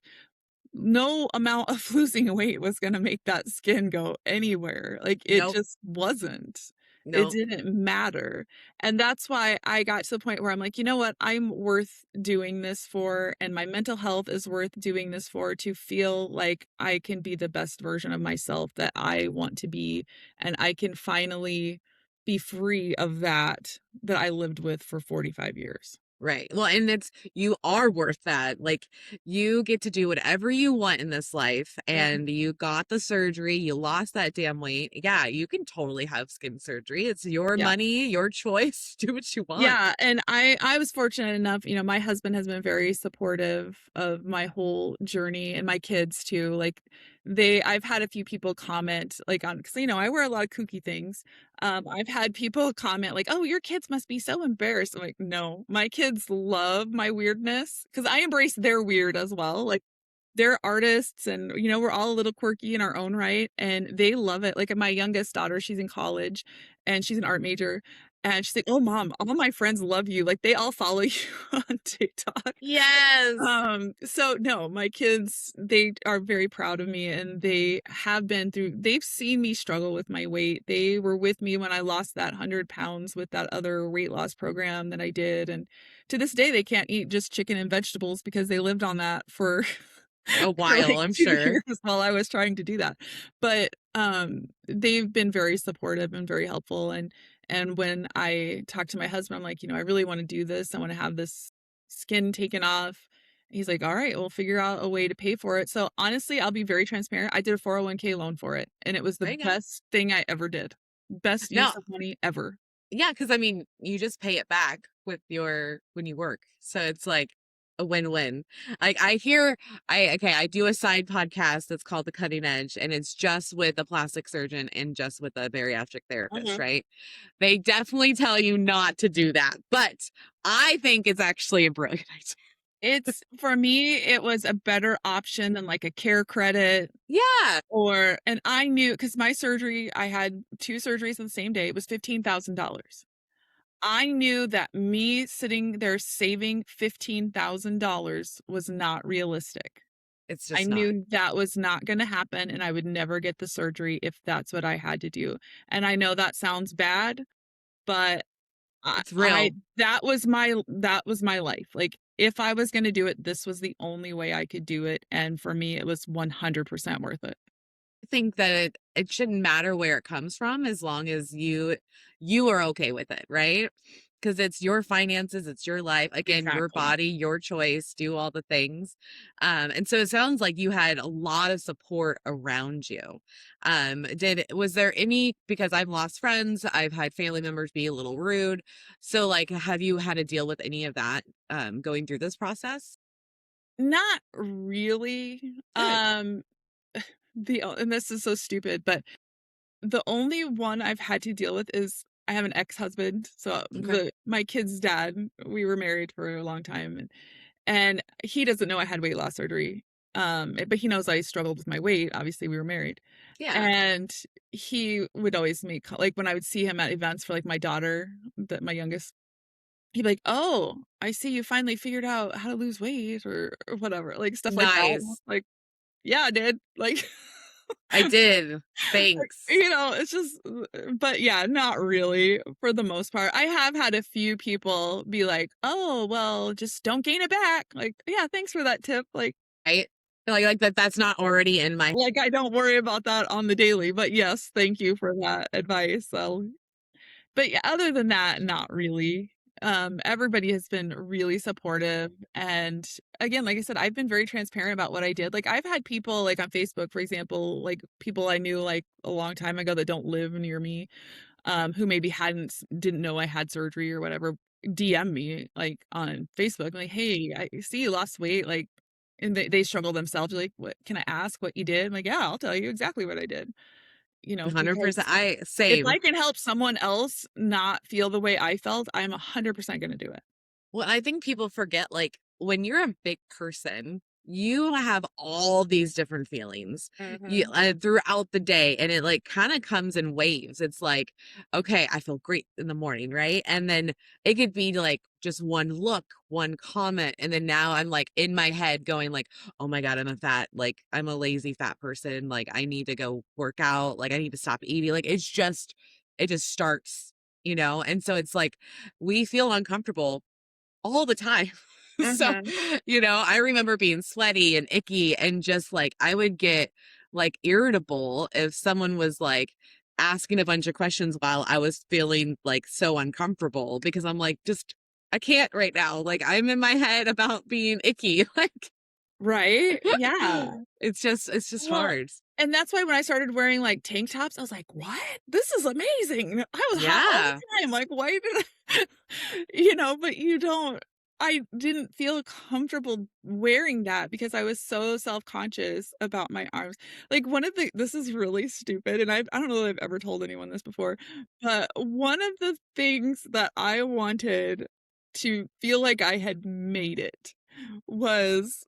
Speaker 1: no amount of losing weight was gonna make that skin go anywhere. Like, it
Speaker 2: Nope.
Speaker 1: just wasn't. It
Speaker 2: Nope.
Speaker 1: didn't matter. And that's why I got to the point where I'm like, "You know what? I'm worth doing this for, and my mental health is worth doing this for to feel like I can be the best version of myself that I want to be, and I can finally be free of that I lived with for 45 years."
Speaker 2: Right. Well, and it's you are worth that. Like you get to do whatever you want in this life
Speaker 1: Yeah.
Speaker 2: and you got the surgery, you lost that damn weight. Yeah, you can totally have skin surgery. It's your
Speaker 1: Yeah.
Speaker 2: money, your choice. Do what you want.
Speaker 1: Yeah, and I was fortunate enough, my husband has been very supportive of my whole journey and my kids too. Like I've had a few people comment like on because I wear a lot of kooky things. I've had people comment like, "Oh, your kids must be so embarrassed." I'm like, "No, my kids love my weirdness because I embrace their weird as well." Like they're artists and we're all a little quirky in our own right and they love it. Like my youngest daughter, she's in college and she's an art major and she's like, "Oh mom, all my friends love you. Like they all follow you on TikTok."
Speaker 2: Yes.
Speaker 1: So no, my kids, they are very proud of me and they've seen me struggle with my weight. They were with me when I lost that 100 pounds with that other weight loss program that I did. And to this day, they can't eat just chicken and vegetables because they lived on that for
Speaker 2: A
Speaker 1: for
Speaker 2: while,
Speaker 1: like
Speaker 2: I'm
Speaker 1: 2
Speaker 2: sure.
Speaker 1: years while I was trying to do that. But, they've been very supportive and very helpful, and when I talked to my husband, I'm like, "I really wanna do this. I wanna have this skin taken off." He's like, "All right, we'll figure out a way to pay for it." So, honestly, I'll be very transparent. I did a 401k loan for it, and it was the
Speaker 2: There you go.
Speaker 1: best thing I ever did. Best
Speaker 2: No,
Speaker 1: use of money ever.
Speaker 2: yeah, because I mean, you just pay it back with your when you work. So it's like a win-win. Like I do a side podcast that's called The Cutting Edge, and it's just with a plastic surgeon and just with a bariatric therapist,
Speaker 1: Mhm.
Speaker 2: right? They definitely tell you not to do that, but I think it's actually a brilliant idea.
Speaker 1: It's for me, it was a better option than, like, a care credit.
Speaker 2: Yeah,
Speaker 1: And I knew because my surgery, I had 2 surgeries on the same day, it was $15,000. I knew that me sitting there saving $15,000 was not realistic.
Speaker 2: it's
Speaker 1: I
Speaker 2: just not.
Speaker 1: knew that was not gonna happen, and I would never get the surgery if that's what I had to do. And I know that sounds bad, but
Speaker 2: It's
Speaker 1: I
Speaker 2: real.
Speaker 1: that was my life. Like, if I was gonna do it, this was the only way I could do it, and for me, it was 100% worth it.
Speaker 2: Think that it shouldn't matter where it comes from as long as you are okay with it, right? Because it's your finances, it's your life, again, your
Speaker 1: Exactly.
Speaker 2: body, your choice, do all the things. And so it sounds like you had a lot of support around you. Did was there any because I've lost friends, I've had family members be a little rude. So like have you had to deal with any of that going through this process?
Speaker 1: Not really.
Speaker 2: Good.
Speaker 1: And this is so stupid, but the only one I've had to deal with is I have an ex-husband, so
Speaker 2: Okay.
Speaker 1: my kid's dad, we were married for a long time, and he doesn't know I had weight loss surgery, but he knows I struggled with my weight, obviously, we were married,
Speaker 2: Yeah.
Speaker 1: and he would always make co like, when I would see him at events for, like, my daughter, that my youngest, he'd be like, "Oh, I see you finally figured out how to lose weight," or whatever, like, stuff like that.
Speaker 2: Nice.
Speaker 1: Like, "Yeah, I did." Like
Speaker 2: I did.
Speaker 1: like,
Speaker 2: Thanks.
Speaker 1: it's just but yeah, not really for the most part. I have had a few people be like, "Oh, well, just don't gain it back." Like, "Yeah, thanks for that tip."
Speaker 2: Right? Like that's not already in my
Speaker 1: Like I don't worry about that on the daily, but yes, thank you for that advice. But yeah, other than that, not really. Everybody has been really supportive, and again, like I said, I've been very transparent about what I did. Like, I've had people, like, on Facebook, for example, like, people I knew, like, a long time ago that don't live near me, who maybe didn't know I had surgery or whatever, DM me like on Facebook, like, "Hey, I see you lost weight," like, and they struggle themselves, like, "What can I ask what you did?" I'm like, "Yeah, I'll tell you exactly what I did." Because
Speaker 2: 100%. I
Speaker 1: if
Speaker 2: same.
Speaker 1: I can help someone else not feel the way I felt, I'm 100% gonna do it.
Speaker 2: Well, I think people forget, like, when you're a big person, you have all these different feelings
Speaker 1: Mhm.
Speaker 2: throughout the day, and it like kind of comes in waves. It's like, okay, I feel great in the morning, right? And then it could be like just one look, one comment, and then now I'm like in my head going like, oh my God, I'm a lazy fat person. Like I need to go work out. Like I need to stop eating. Like it just starts, And so it's like we feel uncomfortable all the time. So,
Speaker 1: Mhm.
Speaker 2: I remember being sweaty and icky and just like I would get like irritable if someone was like asking a bunch of questions while I was feeling like so uncomfortable because I'm like, just I can't right now. Like I'm in my head about being icky. Like
Speaker 1: Right? Yeah.
Speaker 2: it's just
Speaker 1: Well,
Speaker 2: hard.
Speaker 1: and that's why when I started wearing, like, tank tops, I was like, "What? This is amazing." I was hot all the
Speaker 2: Yeah.
Speaker 1: time, like, why did I but I didn't feel comfortable wearing that because I was so self-conscious about my arms. Like, one of the this is really stupid, and I don't know that I've ever told anyone this before, but one of the things that I wanted to feel like I had made it was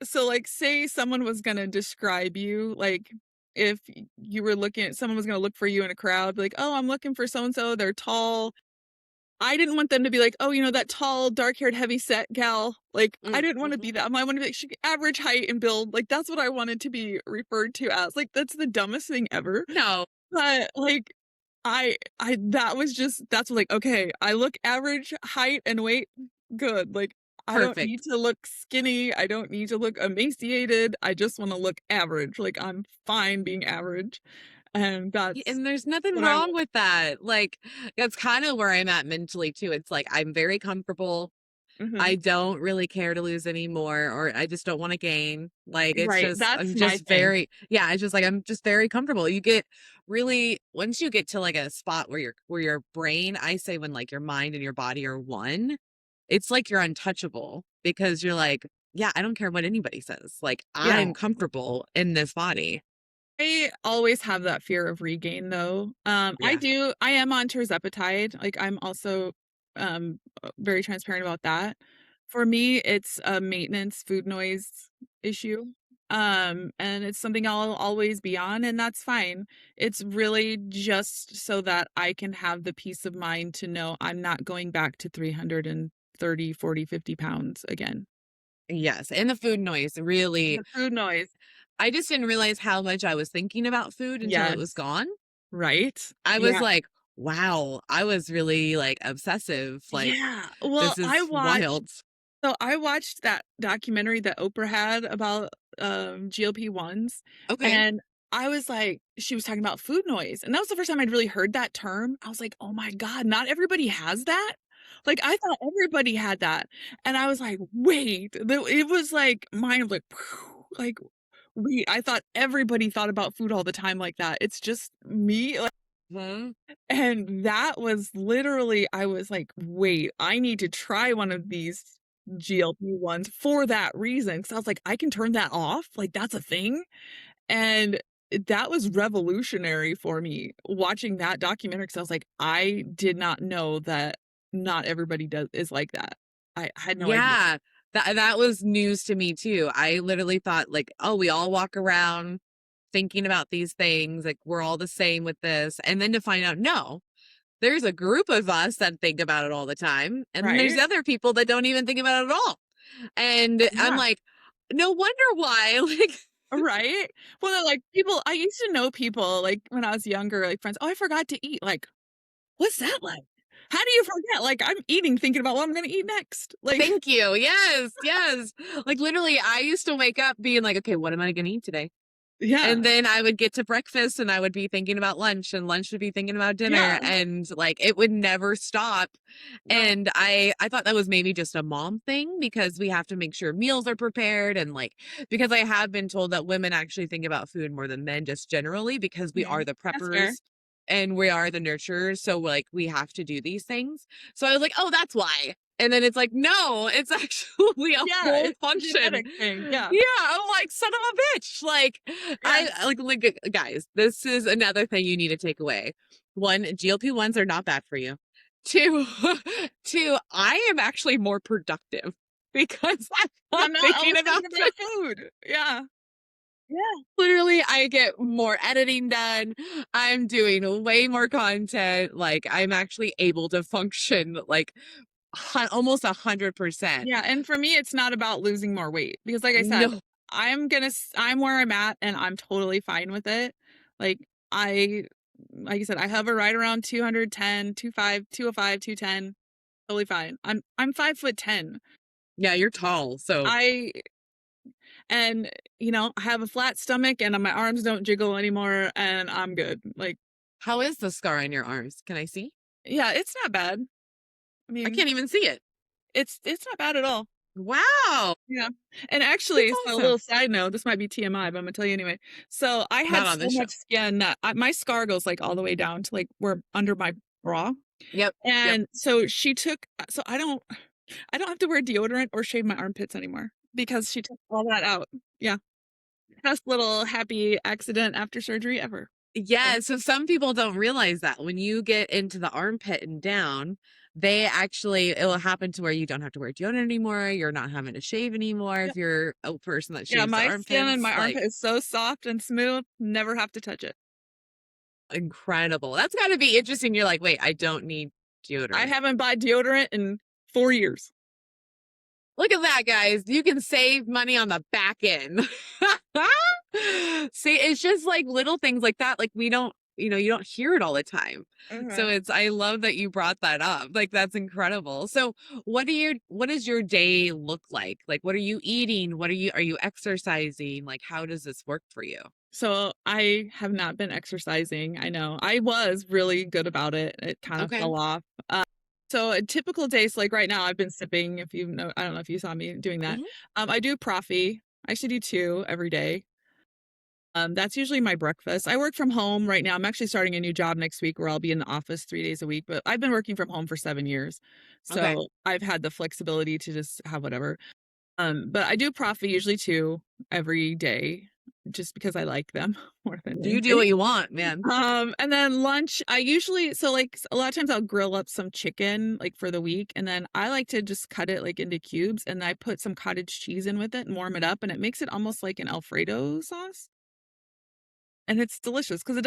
Speaker 1: so, like, say someone was gonna describe you, like, if you were looking at someone was gonna look for you in a crowd, like, "Oh, I'm looking for so and so, they're tall." I didn't want them to be like, "Oh, that tall, dark-haired, heavy-set gal." Like, I didn't wanna
Speaker 2: Mhm.
Speaker 1: be that. I wanna be like, "She average height and build." Like, that's what I wanted to be referred to as. Like, that's the dumbest thing ever.
Speaker 2: No,
Speaker 1: But, like, I that was just that's like, okay, I look average height and weight, good, like, I don't need
Speaker 2: perfect.
Speaker 1: to look skinny, I don't need to look emaciated, I just wanna look average, like, I'm fine being average, and that's
Speaker 2: And there's nothing
Speaker 1: what I
Speaker 2: wrong
Speaker 1: want.
Speaker 2: with that. Like that's kind of where I'm at mentally too. It's like I'm very comfortable. I
Speaker 1: Mhm.
Speaker 2: don't really care to lose anymore, or I just don't want to gain. Like it's
Speaker 1: Right,
Speaker 2: just
Speaker 1: that's
Speaker 2: I'm
Speaker 1: my
Speaker 2: just
Speaker 1: thing.
Speaker 2: very yeah, it's just like I'm just very comfortable. You get really once you get to like a spot where your brain, I say when like your mind and your body are one, it's like you're untouchable because you're like, yeah, I don't care what anybody says. Like
Speaker 1: Yeah.
Speaker 2: I'm comfortable in this body.
Speaker 1: I always have that fear of regain though.
Speaker 2: Yeah.
Speaker 1: I am on tirzepatide, like, I'm also, very transparent about that. For me, it's a maintenance food noise issue, and it's something I'll always be on, and that's fine. It's really just so that I can have the peace of mind to know I'm not going back to 330, 40, 50 pounds again.
Speaker 2: Yes. And the food noise really
Speaker 1: The food noise.
Speaker 2: I just didn't realize how much I was thinking about food until it was
Speaker 1: Yes.
Speaker 2: gone.
Speaker 1: Right?
Speaker 2: I was
Speaker 1: Yeah.
Speaker 2: like, wow, I was really like obsessive. Like,
Speaker 1: Yeah. Well,
Speaker 2: this is wild.
Speaker 1: I watched that documentary that Oprah had about, GLP-1s,
Speaker 2: Okay.
Speaker 1: and I was like she was talking about food noise, and that was the first time I'd really heard that term. I was like, "Oh my god, not everybody has that?" Like, I thought everybody had that, and I was like, "Wait." It was like mind like, like, "Wait, I thought everybody thought about food all the time like that. It's just me?"
Speaker 2: Hmm.
Speaker 1: And that was literally I was like, "Wait, I need to try one of these GLP-1s for that reason." Because I was like, "I can turn that off? Like, that's a thing?" And that was revolutionary for me watching that documentary. Because I was like, "I did not know that not everybody does is like that." I had no idea.
Speaker 2: Yeah. That was news to me too. I literally thought like, oh, we all walk around thinking about these things. Like we're all the same with this. And then to find out, no, there's a group of us that think about it all the time. And then there's
Speaker 1: Right?
Speaker 2: other people that don't even think about it at all. And I'm
Speaker 1: Yeah.
Speaker 2: like, no wonder why. Like,
Speaker 1: Right? Well, they're like, people I used to know people, like, when I was younger, like, friends, "Oh, I forgot to eat." Like, what's that like? How do you forget? Like, I'm eating thinking about what I'm gonna eat next. Like
Speaker 2: thank you. Yes, yes. Like literally, I used to wake up being like, okay, what am I going to eat today?
Speaker 1: yeah,
Speaker 2: And then I would get to breakfast and I would be thinking about lunch and lunch would be thinking about dinner
Speaker 1: yeah,
Speaker 2: and like it would never stop.
Speaker 1: no,
Speaker 2: And I thought that was maybe just a mom thing because we have to make sure meals are prepared and like because I have been told that women actually think about food more than men just generally because we are
Speaker 1: mhm,
Speaker 2: the
Speaker 1: that's fair.
Speaker 2: preppers. and we are the nurturers, so, like, we have to do these things. So I was like, "Oh, that's why." And then it's like, "No, it's actually a
Speaker 1: Yeah,
Speaker 2: whole
Speaker 1: it's a
Speaker 2: function."
Speaker 1: genetic thing, yeah.
Speaker 2: Yeah, I'm like, "Son of a bitch." Like,
Speaker 1: Yeah.
Speaker 2: guys, this is another thing you need to take away. 1, GLP-1s are not bad for you. 2, 2, I am actually more productive because I'm not
Speaker 1: I'm not
Speaker 2: thinking
Speaker 1: always
Speaker 2: about
Speaker 1: thinking
Speaker 2: it.
Speaker 1: about food. Yeah. Yeah.
Speaker 2: Literally, I get more editing done. I'm doing way more content. Like, I'm actually able to function like almost 100%.
Speaker 1: Yeah, and for me, it's not about losing more weight because like I said,
Speaker 2: No,
Speaker 1: I'm where I'm at and I'm totally fine with it. Like I like I said, I hover right around 210, 25, 205, 210. Totally fine. I'm 5'10".
Speaker 2: yeah, you're tall. So,
Speaker 1: I and I have a flat stomach and my arms don't jiggle anymore and I'm good. Like,
Speaker 2: how is the scar on your arms? Can I see?
Speaker 1: yeah, it's not bad. I
Speaker 2: I
Speaker 1: mean,
Speaker 2: can't even see it.
Speaker 1: it's not bad at all.
Speaker 2: Wow,
Speaker 1: Yeah. And
Speaker 2: that's
Speaker 1: actually, so a
Speaker 2: awesome.
Speaker 1: little side note, this might be TMI, but I'm gonna tell you anyway. So I
Speaker 2: Not
Speaker 1: had
Speaker 2: on
Speaker 1: so
Speaker 2: this show.
Speaker 1: much skin that my scar goes like all the way down to like where under my bra.
Speaker 2: Yep, yep.
Speaker 1: And so she took so I don't have to wear deodorant or shave my armpits anymore because she took all that out. Yeah. Best little happy accident after surgery ever. So,
Speaker 2: Yeah, so some people don't realize that when you get into the armpit and down, it will happen to where you don't have to wear deodorant anymore. You're not having to shave anymore
Speaker 1: yeah.
Speaker 2: if you're a person that
Speaker 1: Yeah,
Speaker 2: shaves the
Speaker 1: my skin and
Speaker 2: armpits.
Speaker 1: my
Speaker 2: Like,
Speaker 1: armpit is so soft and smooth, never have to touch it.
Speaker 2: incredible. That's got to be interesting. You're like, wait, I don't need
Speaker 1: I
Speaker 2: deodorant.
Speaker 1: haven't bought deodorant in 4 years.
Speaker 2: Look at that, guys. You can save money on the back end. See, it's just like little things like that. Like, we don't, you don't hear it all the time. So
Speaker 1: Mhm.
Speaker 2: I love that you brought that up. Like, that's incredible. So what does your day look like? Like, what are you eating? Are you exercising? Like, how does this work for you?
Speaker 1: So I have not been exercising. I know. I was really good about it. It kind of
Speaker 2: Okay.
Speaker 1: fell off. So a typical day, so like right now I've been sipping, if you know, I don't know if you saw me doing that.
Speaker 2: Hmm.
Speaker 1: I do Proffee. I actually do 2 every day. That's usually my breakfast. I work from home right now. I'm actually starting a new job next week where I'll be in the office 3 days a week, but I've been working from home for 7 years.
Speaker 2: Okay.
Speaker 1: So I've had the flexibility to just have whatever. But I do Proffee usually 2 every day just because I like them more than
Speaker 2: Do you do
Speaker 1: anything.
Speaker 2: what you want, man?
Speaker 1: And then lunch, I usually so like a lot of times I'll grill up some chicken like for the week, and then I like to just cut it like into cubes, and I put some cottage cheese in with it and warm it up, and it makes it almost like an Alfredo sauce. And it's delicious because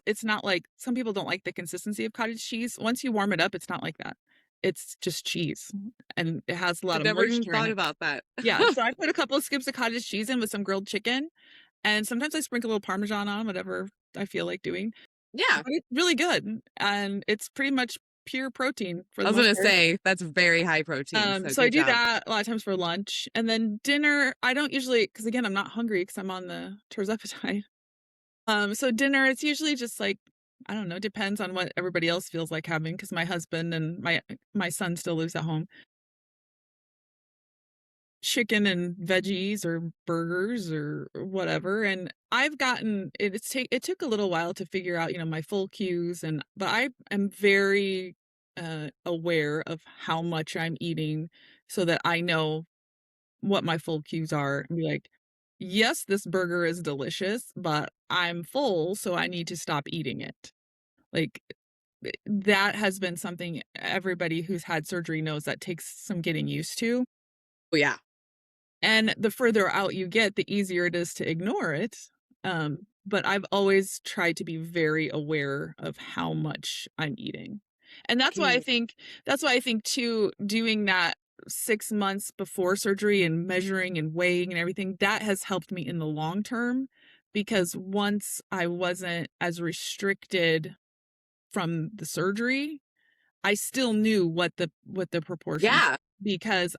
Speaker 1: it's not like some people don't like the consistency of cottage cheese. Once you warm it up, it's not like that. It's just cheese and it has a lot
Speaker 2: I've
Speaker 1: of
Speaker 2: never even
Speaker 1: moisture in
Speaker 2: thought
Speaker 1: it.
Speaker 2: about that.
Speaker 1: Yeah, so I put a couple of scoops of cottage cheese in with some grilled chicken, and sometimes I sprinkle a little Parmesan on, whatever I feel like doing.
Speaker 2: Yeah.
Speaker 1: But it's really good, and it's pretty much pure protein for
Speaker 2: I
Speaker 1: the
Speaker 2: was
Speaker 1: most
Speaker 2: gonna
Speaker 1: part.
Speaker 2: say that's very high protein, so
Speaker 1: So I
Speaker 2: good
Speaker 1: do
Speaker 2: job.
Speaker 1: that a lot of times for lunch, and then dinner, I don't usually because again, I'm not hungry because 'cause I'm on the tirzepatide. So dinner, it's usually just like, I don't know, depends on what everybody else feels like having because my husband and my son still lives at home. Chicken and veggies or burgers or whatever, and I've gotten it took a little while to figure out, my full cues but I am very, aware of how much I'm eating so that I know what my full cues are and be like, "Yes, this burger is delicious, but I'm full, so I need to stop eating it." Like, that has been something everybody who's had surgery knows that takes some getting used to.
Speaker 2: Oh, yeah.
Speaker 1: And the further out you get, the easier it is to ignore it. But I've always tried to be very aware of how much I'm eating. And
Speaker 2: Okay.
Speaker 1: that's why I think too, doing that 6 months before surgery and measuring and weighing and everything, that has helped me in the long term because once I wasn't as restricted from the surgery, I still knew what the proportions
Speaker 2: Yeah.
Speaker 1: because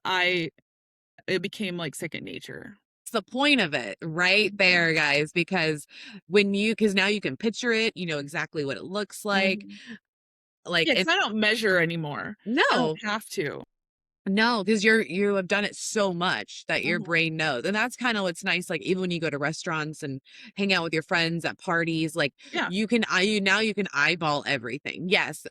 Speaker 1: it became like second nature.
Speaker 2: It's the point of it right
Speaker 1: Mhm.
Speaker 2: there, guys, because because now you can picture it, you know exactly what it looks like.
Speaker 1: Mhm.
Speaker 2: Like,
Speaker 1: Yeah, 'cause
Speaker 2: it's
Speaker 1: I don't measure anymore. I don't
Speaker 2: no,
Speaker 1: have to.
Speaker 2: No, because you have done it so much that your
Speaker 1: Mhm.
Speaker 2: brain knows. And that's kind of what's nice. Like even when you go to restaurants and hang out with your friends at parties, like
Speaker 1: Yeah.
Speaker 2: you can eyeball everything. Yes,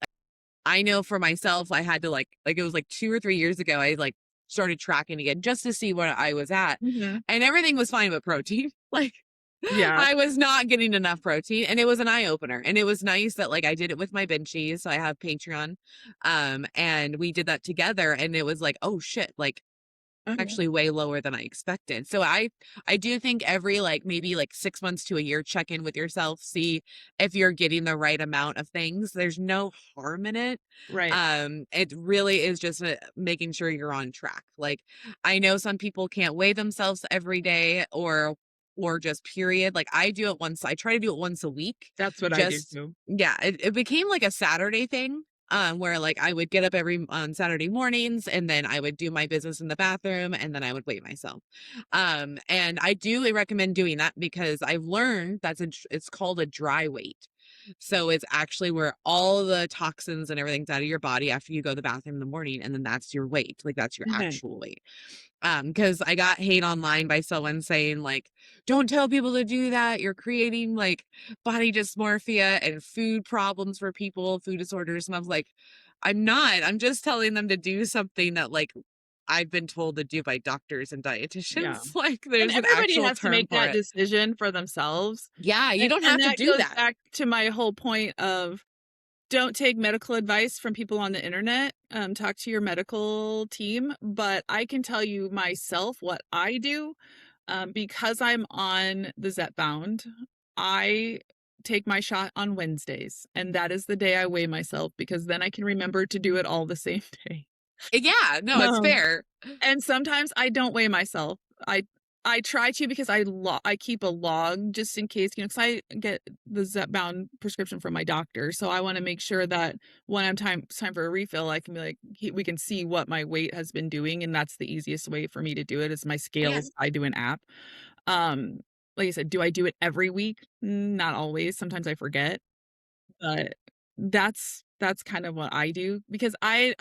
Speaker 2: I know for myself, I had to it was like 2 or 3 years ago, I like started tracking again just to see where I was at.
Speaker 1: Mhm.
Speaker 2: And everything was fine but protein. Like
Speaker 1: Yeah.
Speaker 2: I was not getting enough protein and it was an eye opener. And it was nice that like I did it with my Benchies. So I have Patreon. And we did that together and it was like, oh shit, like
Speaker 1: Mhm.
Speaker 2: actually way lower than I expected. So I do think every like maybe like 6 months to a year check in with yourself, see if you're getting the right amount of things. There's no harm in it.
Speaker 1: Right.
Speaker 2: It really is just making sure you're on track. Like I know some people can't weigh themselves every day or just period. Like I try to do it once a week.
Speaker 1: That's what I do
Speaker 2: Just
Speaker 1: too.
Speaker 2: yeah, it became like a Saturday thing where like I would get up every on Saturday mornings and then I would do my business in the bathroom and then I would weigh myself. And I do recommend doing that because I've learned it's called a dry weight. So it's actually where all the toxins and everything's out of your body after you go to the bathroom in the morning, and then that's your weight. Like that's your
Speaker 1: Mhm.
Speaker 2: actual weight. Because I got hate online by someone saying, like, don't tell people to do that. You're creating like body dysmorphia and food problems for people, food disorders. And I was like, I'm not. I'm just telling them to do something that like I've been told to do by doctors and
Speaker 1: Yeah.
Speaker 2: dietitians. Like
Speaker 1: And
Speaker 2: there's an
Speaker 1: everybody
Speaker 2: actual
Speaker 1: has to
Speaker 2: term
Speaker 1: make
Speaker 2: for
Speaker 1: that
Speaker 2: it.
Speaker 1: decision for themselves.
Speaker 2: Yeah, you don't
Speaker 1: And
Speaker 2: have to
Speaker 1: that
Speaker 2: do
Speaker 1: goes
Speaker 2: that.
Speaker 1: back to my whole point of don't take medical advice from people on the internet. Talk to your medical team. But I can tell you myself what I do. Because I'm on the Zepbound, I take my shot on Wednesdays, and that is the day I weigh myself because then I can remember to do it all the same day.
Speaker 2: Yeah, no, it's
Speaker 1: Um,
Speaker 2: fair.
Speaker 1: and sometimes I don't weigh myself. I try to because I keep a log just in case, because I get the Zepbound prescription from my doctor, so I wanna make sure that when it's time for a refill, I can be like, we can see what my weight has been doing, and that's the easiest way for me to do it is my
Speaker 2: Yeah.
Speaker 1: scales. I do an app. Um, like I said, do I do it every week? Not always. Sometimes I forget, but that's kind of what I do because I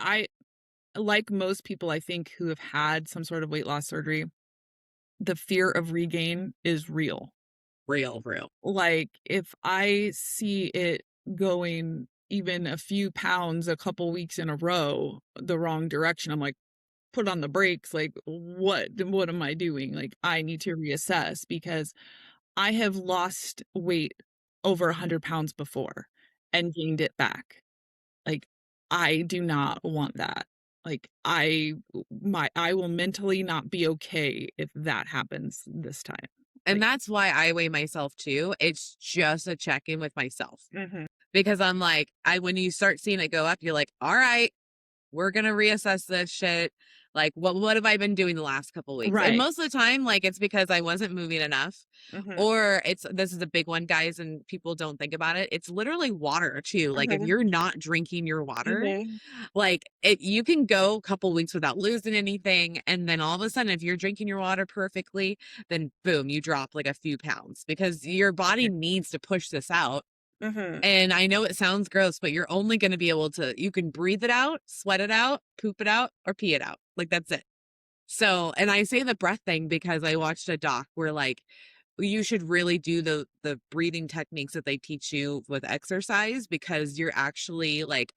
Speaker 1: like most people, I think, who have had some sort of weight loss surgery, the fear of regain is real.
Speaker 2: Real, real.
Speaker 1: Like, if I see it going even a few pounds a couple weeks in a row the wrong direction, I'm like, put on the brakes. Like, what am I doing? Like, I need to reassess because I have lost weight over 100 pounds before and gained it back. Like, I do not want that. Like, I will mentally not be okay if that happens this time.
Speaker 2: And
Speaker 1: Like
Speaker 2: that's why I weigh myself too. It's just a check-in with myself.
Speaker 1: Mhm.
Speaker 2: Because I'm like, when you start seeing it go up, you're like, all right, we're gonna reassess this shit. Like, what have I been doing the last couple weeks? And
Speaker 1: Right.
Speaker 2: most of the time, like it's because I wasn't moving enough,
Speaker 1: Mhm.
Speaker 2: or this is a big one, guys, and people don't think about it. It's literally water too. Like if
Speaker 1: Mhm.
Speaker 2: you're not drinking your water,
Speaker 1: Mhm.
Speaker 2: like you can go a couple weeks without losing anything, and then all of a sudden, if you're drinking your water perfectly, then boom, you drop like a few pounds because your body needs to push this out.
Speaker 1: Mhm.
Speaker 2: And I know it sounds gross, but you're only going to be able to, you can breathe it out, sweat it out, poop it out, or pee it out. Like that's it. So, and I say the breath thing because I watched a doc where like you should really do the breathing techniques that they teach you with exercise because you're actually like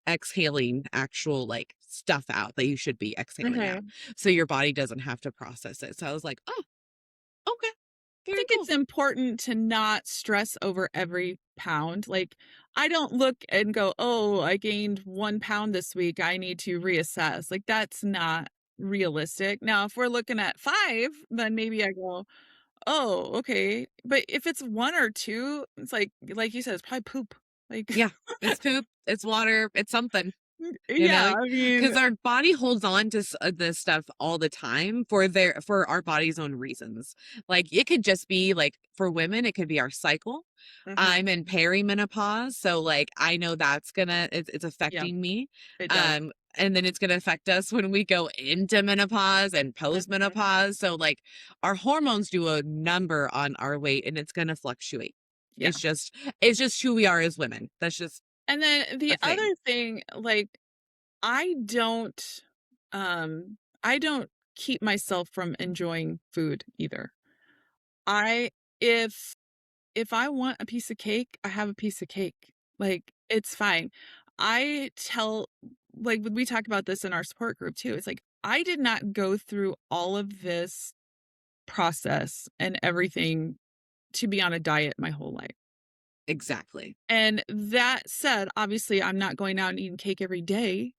Speaker 2: exhaling actual like stuff out that you should be exhaling out.
Speaker 1: Mhm.
Speaker 2: So your body doesn't have to process it. So I was like, "Oh, okay.
Speaker 1: I
Speaker 2: Very
Speaker 1: think
Speaker 2: cool."
Speaker 1: it's important to not stress over every pound. Like, I don't look and go, "Oh, I gained 1 pound this week. I need to reassess." Like, that's not realistic. Now, if we're looking at 5, then maybe I go, "Oh, okay." But if it's 1 or 2, it's like you said, it's probably poop. Like,
Speaker 2: Yeah. It's poop, it's water, it's something. You
Speaker 1: yeah,
Speaker 2: know,
Speaker 1: I mean
Speaker 2: because our body holds on to this stuff all the time for our body's own reasons. Like it could just be like for women, it could be our cycle.
Speaker 1: Mhm.
Speaker 2: I'm in perimenopause, so like I know that's it's
Speaker 1: Yeah,
Speaker 2: affecting me.
Speaker 1: it does.
Speaker 2: And then it's gonna affect us when we go into menopause and
Speaker 1: Mhm.
Speaker 2: postmenopause. So like our hormones do a number on our weight, and it's gonna fluctuate.
Speaker 1: Yeah.
Speaker 2: It's just who we are as women. That's just
Speaker 1: And then
Speaker 2: a
Speaker 1: the
Speaker 2: thing.
Speaker 1: other thing, like I don't, I don't keep myself from enjoying food either. I if if I want a piece of cake, I have a piece of cake. Like, it's fine. I tell like, we talk about this in our support group too. It's like, I did not go through all of this process and everything to be on a diet my whole life.
Speaker 2: Exactly.
Speaker 1: And that said, obviously, I'm not going out and eating cake every day,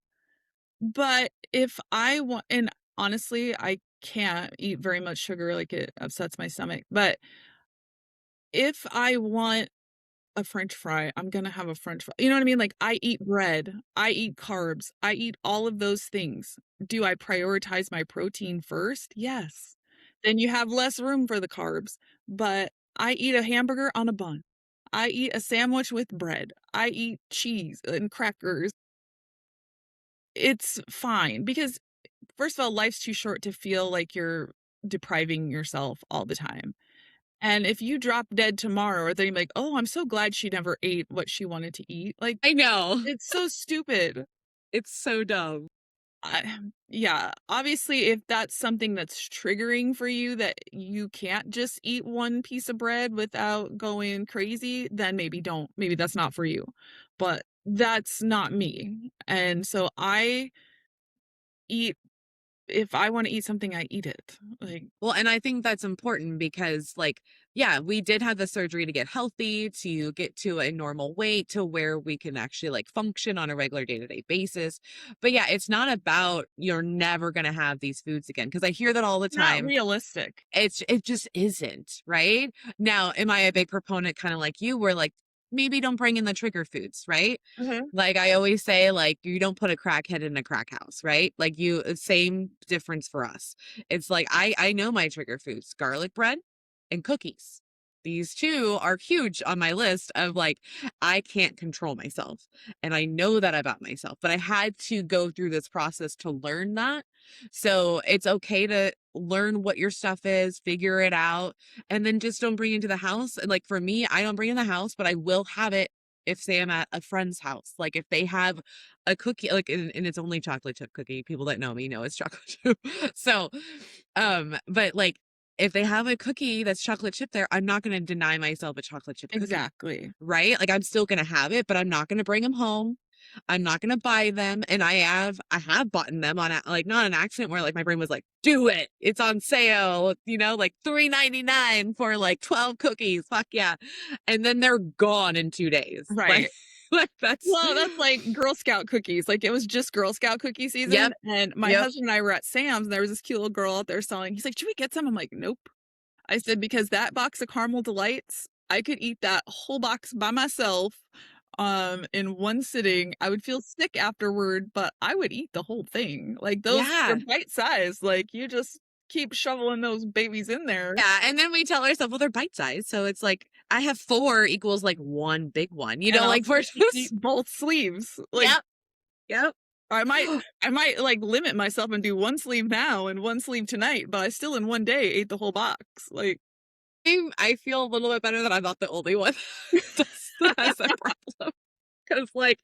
Speaker 1: but if I want, and honestly, I can't eat very much sugar, like, it upsets my stomach, but if I want a french fry, I'm gonna have a french fry. You know what I mean? Like, I eat bread, I eat carbs, I eat all of those things. Do I prioritize my protein first? Yes. Then you have less room for the carbs, but I eat a hamburger on a bun. I eat a sandwich with bread. I eat cheese and crackers. It's fine because, first of all, life's too short to feel like you're depriving yourself all the time. And if you drop dead tomorrow, they're like, "Oh, I'm so glad she never ate what she wanted to eat." Like,
Speaker 2: I know.
Speaker 1: it's so stupid.
Speaker 2: It's so dumb.
Speaker 1: Yeah, obviously, if that's something that's triggering for you that you can't just eat one piece of bread without going crazy, then maybe that's not for you. But that's not me. And so I eat if I wanna eat something, I eat it. Like,
Speaker 2: Well, and I think that's important because, like, yeah, we did have the surgery to get healthy, to get to a normal weight, to where we can actually like function on a regular day to day basis. But yeah, it's not about you're never going to have these foods again. Cause I hear that all the
Speaker 1: not
Speaker 2: time.
Speaker 1: realistic.
Speaker 2: It just isn't, right? Now, am I a big proponent, kind of like you, where like maybe don't bring in the trigger foods, right?
Speaker 1: Mhm.
Speaker 2: Like I always say, like you don't put a crackhead in a crack house, right? Like you, same difference for us. It's like I know my trigger foods: garlic bread and cookies. These two are huge on my list of like I can't control myself, and I know that about myself. But I had to go through this process to learn that. So it's okay to learn what your stuff is, figure it out, and then just don't bring it into the house. And like for me, I don't bring it in the house, but I will have it if say I'm at a friend's house, like if they have a cookie, like and it's only chocolate chip cookie. People that know me know it's chocolate chip. So, but like if they have a cookie that's chocolate chip there, I'm not going to deny myself a chocolate chip cookie,
Speaker 1: Exactly.
Speaker 2: right? Like I'm still going to have it, but I'm not going to bring them home. I'm not gonna buy them, and I have bought them on like not an accident where like my brain was like, do it, it's on sale, like $3.99 for like 12 cookies, fuck yeah, and then they're gone in 2 days, like
Speaker 1: Right.
Speaker 2: like that's
Speaker 1: Well, that's like Girl Scout cookies. Like, it was just Girl Scout cookie season,
Speaker 2: yep,
Speaker 1: and my
Speaker 2: yep.
Speaker 1: husband and I were at Sam's, and there was this cute little girl out there selling. He's like, "Should we get some?" I'm like, "Nope." I said, "Because that box of caramel delights, I could eat that whole box by myself, in one sitting. I would feel sick afterward, but I would eat the whole thing. Like, they're
Speaker 2: Yeah.
Speaker 1: bite sized. Like, you just keep shoveling those babies in there."
Speaker 2: Yeah, and then we tell ourselves, well, they're bite sized, so it's like I have 4 equals like 1 big one,
Speaker 1: And
Speaker 2: like
Speaker 1: also, you eat
Speaker 2: versus
Speaker 1: both sleeves. Like,
Speaker 2: yep, yep.
Speaker 1: I might, like, limit myself and do one sleeve now and one sleeve tonight, but I still in one day ate the whole box, like,
Speaker 2: I feel a little bit better that I'm not the only one that has that problem. 'Cause, like,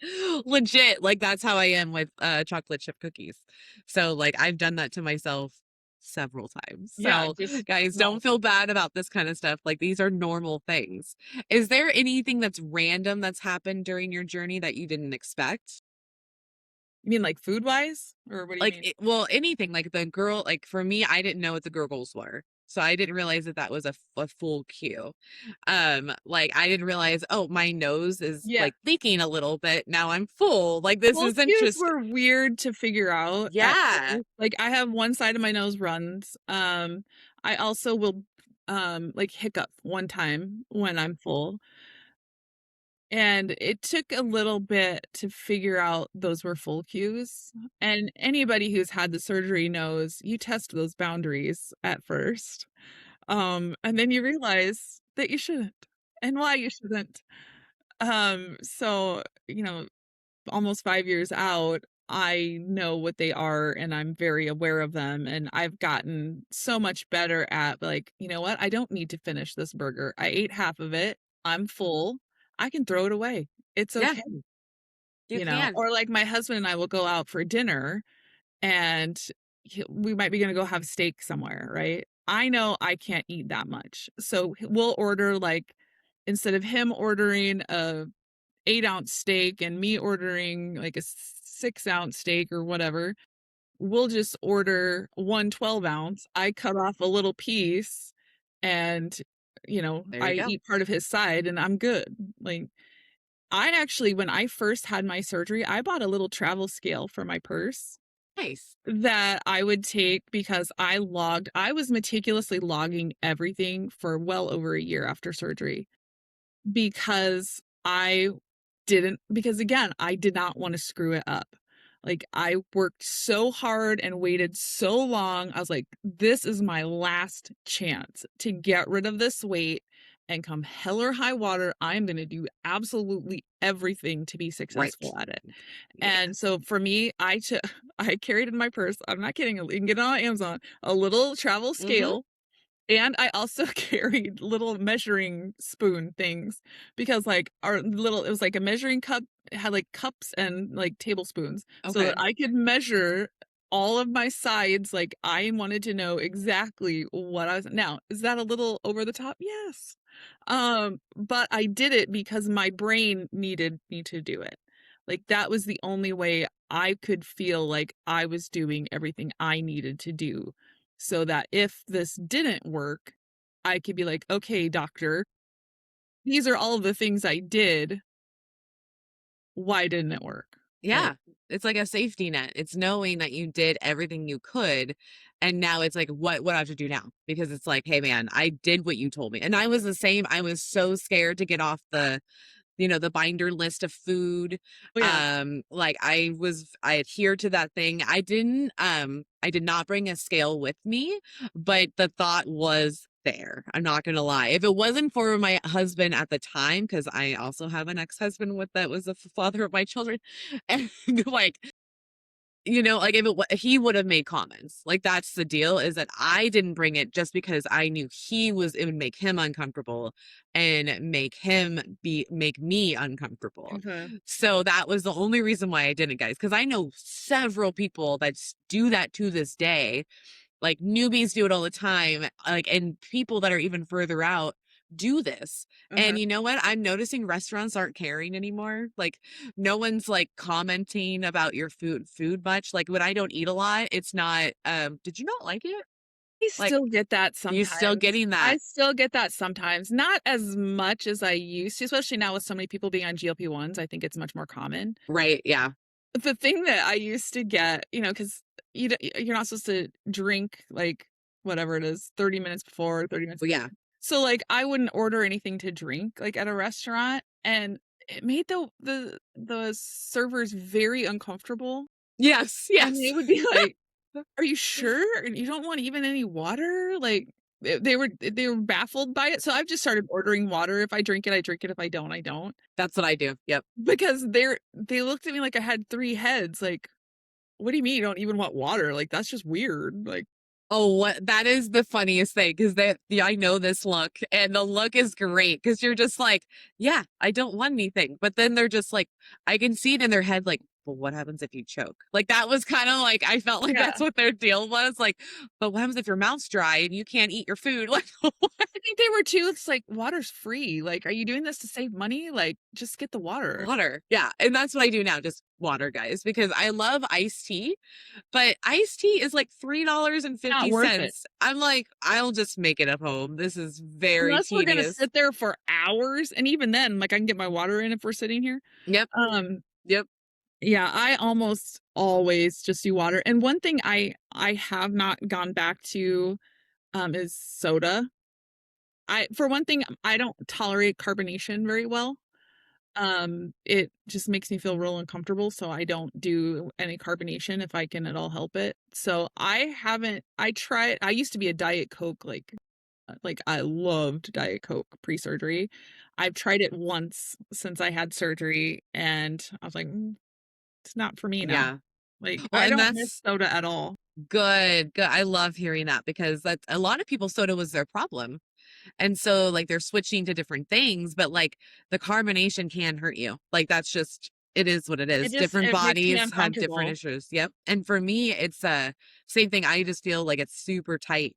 Speaker 2: legit, like, that's how I am with, chocolate chip cookies. So, like, I've done that to myself several times.
Speaker 1: yeah,
Speaker 2: So,
Speaker 1: just
Speaker 2: guys,
Speaker 1: no.
Speaker 2: don't feel bad about this kinda stuff, like, these are normal things. Is there anything that's random that's happened during your journey that you didn't expect?
Speaker 1: You mean, like, food-wise? Or what do you
Speaker 2: Like,
Speaker 1: mean?
Speaker 2: well, anything, like, the girl like, for me, I didn't know what the gurgles were, so I didn't realize that that was a full cue. Like, I didn't realize, "Oh, my nose is,
Speaker 1: Yeah.
Speaker 2: like, leaking a little bit, now I'm full, like, this
Speaker 1: Both
Speaker 2: is
Speaker 1: cues
Speaker 2: interesting."
Speaker 1: were weird to figure out at
Speaker 2: Yeah.
Speaker 1: first. Like, I have one side of my nose runs. I also will, like, hiccup one time when I'm full. And it took a little bit to figure out those were full cues, and anybody who's had the surgery knows you test those boundaries at first, and then you realize that you shouldn't, and why you shouldn't. So, almost 5 years out, I know what they are, and I'm very aware of them, and I've gotten so much better at, like, "You know what? I don't need to finish this burger. I ate half of it. I'm full. I can throw it away. It's
Speaker 2: Yeah.
Speaker 1: okay."
Speaker 2: You can.
Speaker 1: or like my husband and I will go out for dinner and we might be going to go have steak somewhere, right? I know I can't eat that much. So we'll order like, instead of him ordering a 8-ounce steak and me ordering like a 6-ounce steak or whatever, we'll just order one 12-ounce. I cut off a little piece and,
Speaker 2: There
Speaker 1: I
Speaker 2: you go.
Speaker 1: eat part of his side and I'm good. Like, I actually, when I first had my surgery, I bought a little travel scale for my purse
Speaker 2: Nice.
Speaker 1: that I would take because I was meticulously logging everything for well over a year after surgery because because again, I did not want to screw it up. Like, I worked so hard and waited so long. I was like, this is my last chance to get rid of this weight, and come hell or high water, I'm going to do absolutely everything to be
Speaker 2: Right.
Speaker 1: successful at it. And
Speaker 2: Yes.
Speaker 1: so for me, I carried in my purse, I'm not kidding, you can get it on Amazon, a little travel
Speaker 2: Mm-hmm.
Speaker 1: scale, and I also carried little measuring spoon things because, like, it was like a measuring cup, it had, like, cups and, like, tablespoons so that
Speaker 2: Okay.
Speaker 1: I could measure all of my sides, like, I wanted to know exactly what I was now, is that a little over the top? Yes. But I did it because my brain needed me to do it. Like, that was the only way I could feel like I was doing everything I needed to do so that if this didn't work, I could be like, "Okay, doctor, these are all of the things I did. Why didn't it work?" Like,
Speaker 2: Yeah. It's like a safety net. It's knowing that you did everything you could. And now it's like, what do I have to do now? Because it's like, hey man, I did what you told me. And I was the same. I was so scared to get off the binder list of food.
Speaker 1: oh, yeah.
Speaker 2: Like I adhered to that thing. I did not bring a scale with me, but the thought was there. I'm not gonna lie. If it wasn't for my husband at the time, because I also have an ex-husband with that was the father of my children, and like like if he would have made comments. Like that's the deal is that I didn't bring it just because I knew it would make him uncomfortable and make me uncomfortable.
Speaker 1: Okay.
Speaker 2: So that was the only reason why I didn't, guys, because I know several people that do that to this day, like newbies do it all the time, like, and people that are even further out do this. And
Speaker 1: Uh-huh.
Speaker 2: you know what? I'm noticing restaurants aren't caring anymore. Like no one's like commenting about your food much. Like when I don't eat a lot, it's not did you not like it?
Speaker 1: I
Speaker 2: Like
Speaker 1: still get that
Speaker 2: you still
Speaker 1: sometimes.
Speaker 2: getting
Speaker 1: I
Speaker 2: that.
Speaker 1: still get that sometimes, not as much as I used to, especially now with so many people being on GLP-1s, I think it's much more common.
Speaker 2: Right. Yeah.
Speaker 1: The thing that I used to get, because you're not supposed to drink, like, whatever it is, 30 minutes before, 30 minutes.
Speaker 2: Well, yeah.
Speaker 1: So, like, I wouldn't order anything to drink, like, at a restaurant, and it made the servers very uncomfortable,
Speaker 2: Yes.
Speaker 1: and they
Speaker 2: Yes.
Speaker 1: would be like, "Are you sure? You don't want even any water?" Like, they were baffled by it, so I've just started ordering water. If I drink it, I drink it. If I don't, I don't.
Speaker 2: That's what I do. Yep.
Speaker 1: Because they looked at me like I had 3 heads, like, "What do you mean you don't even want water? Like, that's just weird." Like,
Speaker 2: Oh, what that is the funniest thing because I know this look and the look is great because you're just like, yeah, I don't want anything. But then they're just like, I can see it in their head, like, well, what happens if you choke? Like that was kind of like I felt like
Speaker 1: yeah.
Speaker 2: that's what their deal was. Like, but what happens if your mouth's dry and you can't eat your food? Like
Speaker 1: I think they were too. It's like, water's free. Like, are you doing this to save money? Like, just get the water.
Speaker 2: water. Yeah. And that's what I do now, just water, guys, because I love iced tea. But iced tea is like
Speaker 1: Not worth it.
Speaker 2: $3.50. I'm like, I'll just make it at home. This is very
Speaker 1: Unless we're gonna
Speaker 2: tedious.
Speaker 1: sit there for hours, and even then, like, I can get my water in if we're sitting here.
Speaker 2: Yep.
Speaker 1: Um,
Speaker 2: Yep.
Speaker 1: yeah, I almost always just do water, and one thing I have not gone back to, is soda. For one thing, I don't tolerate carbonation very well. It just makes me feel real uncomfortable, so I don't do any carbonation if I can at all help it. So I used to be a Diet Coke, like, I loved Diet Coke pre-surgery. I've tried it once since I had surgery, and I was like, it's not for me now."
Speaker 2: Yeah.
Speaker 1: Like,
Speaker 2: Well,
Speaker 1: I
Speaker 2: and
Speaker 1: don't miss
Speaker 2: that's
Speaker 1: soda at all.
Speaker 2: good. Good. I love hearing that because that's a lot of people soda was their problem. And so like they're switching to different things, but like the carbonation can hurt you. Like that's just It is what it is. Different
Speaker 1: It makes me
Speaker 2: bodies have different
Speaker 1: uncomfortable.
Speaker 2: issues. Yep. And for me, it's same thing. I just feel like it's super tight.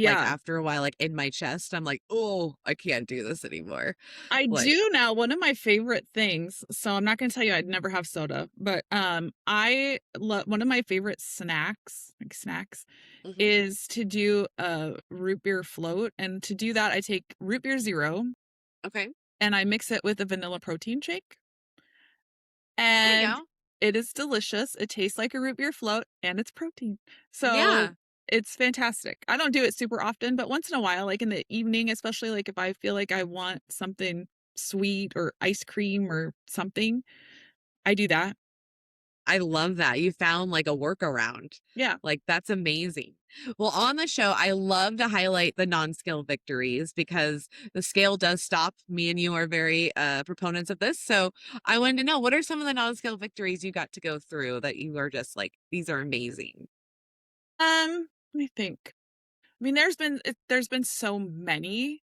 Speaker 2: Like
Speaker 1: Yeah.
Speaker 2: after a while, like in my chest, I'm like, oh, I can't do this anymore.
Speaker 1: I
Speaker 2: Like,
Speaker 1: do now, one of my favorite things, so I'm not gonna tell you I'd never have soda, but, I love one of my favorite snacks,
Speaker 2: mhm,
Speaker 1: is to do a root beer float, and to do that, I take root beer zero,
Speaker 2: okay,
Speaker 1: and I mix it with a vanilla protein shake,
Speaker 2: there you
Speaker 1: and
Speaker 2: go.
Speaker 1: it is delicious. It tastes like a root beer float, and it's protein. So,
Speaker 2: Yeah,
Speaker 1: it's fantastic. I don't do it super often, but once in a while, like in the evening, especially, like, if I feel like I want something sweet or ice cream or something, I do that.
Speaker 2: I love that. You found like a workaround.
Speaker 1: Yeah.
Speaker 2: Like, that's amazing. Well, on the show, I love to highlight the non-scale victories because the scale does stop. Me and you are very proponents of this. So I wanted to know, what are some of the non-scale victories you got to go through that you are just like, these are amazing?
Speaker 1: Let me think. I mean, there's been so many.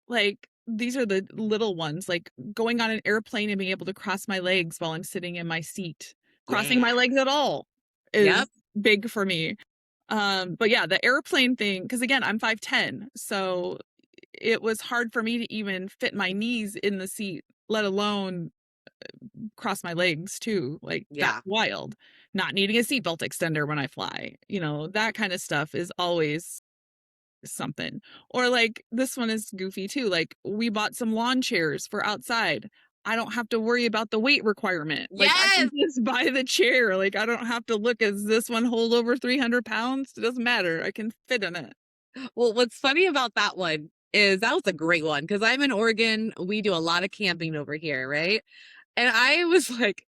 Speaker 1: Like, these are the little ones, like going on an airplane and being able to cross my legs while I'm sitting in my seat. Crossing
Speaker 2: Yeah.
Speaker 1: my legs at all is
Speaker 2: Yep.
Speaker 1: big for me. But yeah, the airplane thing, because again, I'm 5'10", so it was hard for me to even fit my knees in the seat, let alone cross my legs too. Like, that's
Speaker 2: Yeah.
Speaker 1: wild. Not needing a seatbelt extender when I fly, that kind of stuff is always something. Or like this one is goofy too. Like, we bought some lawn chairs for outside. I don't have to worry about the weight requirement. Like, I can
Speaker 2: Yes.
Speaker 1: just buy the chair. Like, I don't have to look, as this one hold over 300 pounds? It doesn't matter. I can fit in it.
Speaker 2: Well, what's funny about that one is that was a great one because I'm in Oregon. We do a lot of camping over here, right? And I was like,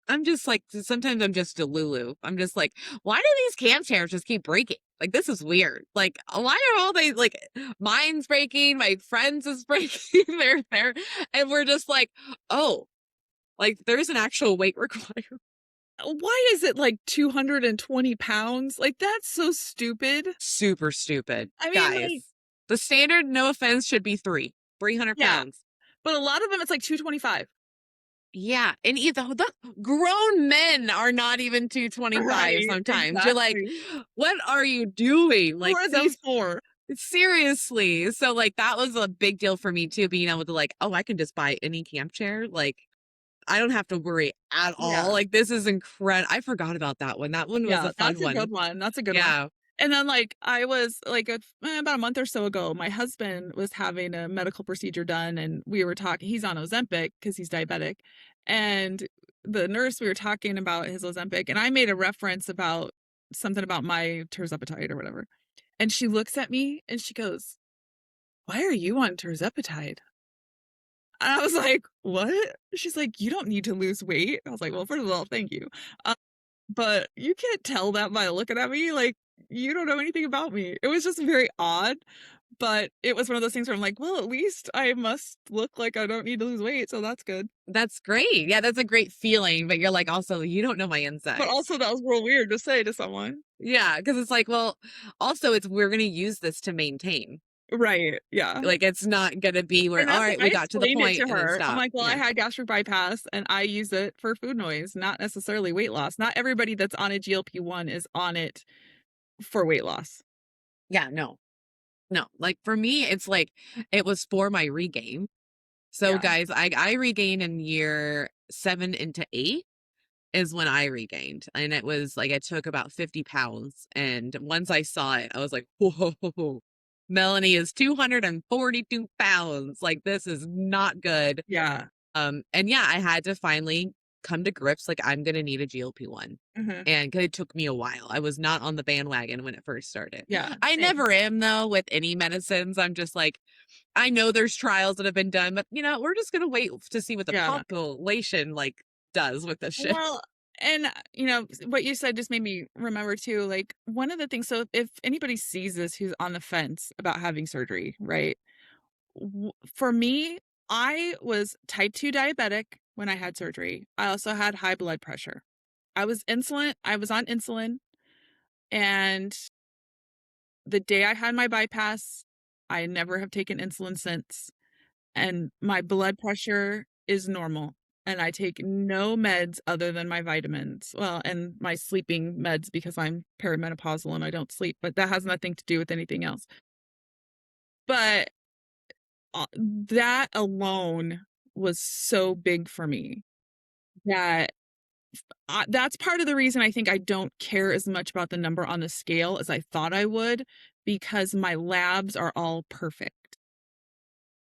Speaker 2: I'm just like, sometimes I'm just delulu. I'm just like, why do these camp chairs just keep breaking? Like, this is weird. Like, why are all they like, mine's breaking, my friends is breaking, they're there. And we're just like, oh, like there's an actual weight requirement.
Speaker 1: Why is it like 220 pounds? Like, that's so stupid.
Speaker 2: Super stupid.
Speaker 1: I mean,
Speaker 2: Guys,
Speaker 1: like,
Speaker 2: the standard, no offense, should be 300
Speaker 1: yeah,
Speaker 2: pounds.
Speaker 1: but a lot of them, it's like 225.
Speaker 2: Yeah, and either the grown men are not even 225
Speaker 1: Right,
Speaker 2: sometimes. You're like,
Speaker 1: exactly.
Speaker 2: what are you doing?
Speaker 1: Who
Speaker 2: Like
Speaker 1: are
Speaker 2: some
Speaker 1: these for?
Speaker 2: seriously. So like that was a big deal for me too, being able to like, oh, I can just buy any camp chair. Like I don't have to worry at all.
Speaker 1: Yeah.
Speaker 2: Like this is incredible. I forgot about that one. That one was
Speaker 1: Yeah,
Speaker 2: a fun
Speaker 1: that's a good
Speaker 2: one.
Speaker 1: one, that's a good one.
Speaker 2: Yeah.
Speaker 1: And then, like, I was, like, about a month or so ago, my husband was having a medical procedure done, and we were talking. He's on Ozempic because he's diabetic, and the nurse, we were talking about his Ozempic, and I made a reference about something about my tirzepatide or whatever, and she looks at me and she goes, "Why are you on tirzepatide?" And I was like, "What?" She's like, "You don't need to lose weight." I was like, "Well, first of all, thank you." But you can't tell that by looking at me, like, you don't know anything about me. It was just very odd, but it was one of those things where I'm like, "Well, at least I must look like I don't need to lose weight, so that's good."
Speaker 2: That's great. Yeah, that's a great feeling. But you're like, also, you don't know my
Speaker 1: But
Speaker 2: insides.
Speaker 1: also that was real weird to say to someone.
Speaker 2: Yeah, because it's like, well, also it's we're gonna use this to maintain.
Speaker 1: Right, yeah.
Speaker 2: Like it's not gonna be where,
Speaker 1: And
Speaker 2: all
Speaker 1: that's like,
Speaker 2: right,
Speaker 1: I
Speaker 2: we got to the
Speaker 1: explained it
Speaker 2: point
Speaker 1: to
Speaker 2: and then
Speaker 1: her. I'm
Speaker 2: stop.
Speaker 1: like, "Well, I
Speaker 2: Yeah.
Speaker 1: had gastric bypass, and I use it for food noise, not necessarily weight loss." Not everybody that's on a GLP-1 is on it for weight loss.
Speaker 2: Yeah, no. No. Like for me, it's like it was for my regain. So
Speaker 1: Yeah,
Speaker 2: guys, I regained in year 7 into 8 is when I regained. And it was like I took about 50 pounds. And once I saw it, I was like, whoa, Melanie is 242 pounds. Like this is not good.
Speaker 1: yeah,
Speaker 2: And yeah, I had to finally come to grips, like, I'm gonna need a GLP-1.
Speaker 1: mhm,
Speaker 2: And 'cause it took me a while. I was not on the bandwagon when it first started.
Speaker 1: yeah,
Speaker 2: I
Speaker 1: same.
Speaker 2: never am though with any medicines. I'm just like, I know there's trials that have been done, but we're just gonna wait to see what the
Speaker 1: Yeah.
Speaker 2: population like does with this shit.
Speaker 1: Well, and, what you said just made me remember too, like, one of the things, so if anybody sees this who's on the fence about having surgery, right? For me, I was type 2 diabetic when I had surgery. I also had high blood pressure. I was on insulin, and the day I had my bypass, I never have taken insulin since, and my blood pressure is normal. and I take no meds other than my vitamins. Well, and my sleeping meds because I'm perimenopausal and I don't sleep, but that has nothing to do with anything else. But that alone was so big for me that that's part of the reason I think I don't care as much about the number on the scale as I thought I would, because my labs are all perfect.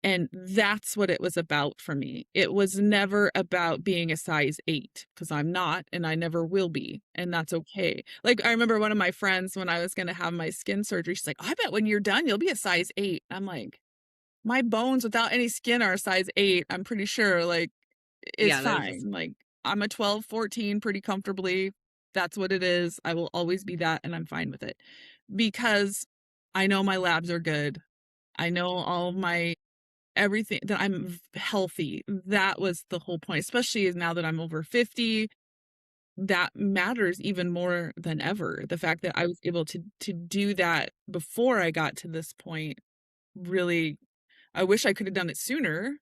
Speaker 1: And that's what it was about for me. It was never about being a size 8 because I'm not and I never will be. And that's okay. Like, I remember one of my friends when I was going to have my skin surgery, she's like, I bet when you're done, you'll be a size 8. I'm like, my bones without any skin are a size 8. I'm pretty sure, like, is
Speaker 2: Yeah, there's just
Speaker 1: fine. Like, I'm a 12, 14 pretty comfortably. That's what it is. I will always be that. And I'm fine with it because I know my labs are good. I know all my everything that I'm healthy. That was the whole point, especially now that I'm over 50. That matters even more than ever. The fact that I was able to do that before I got to this point, really, I wish I could have done it sooner,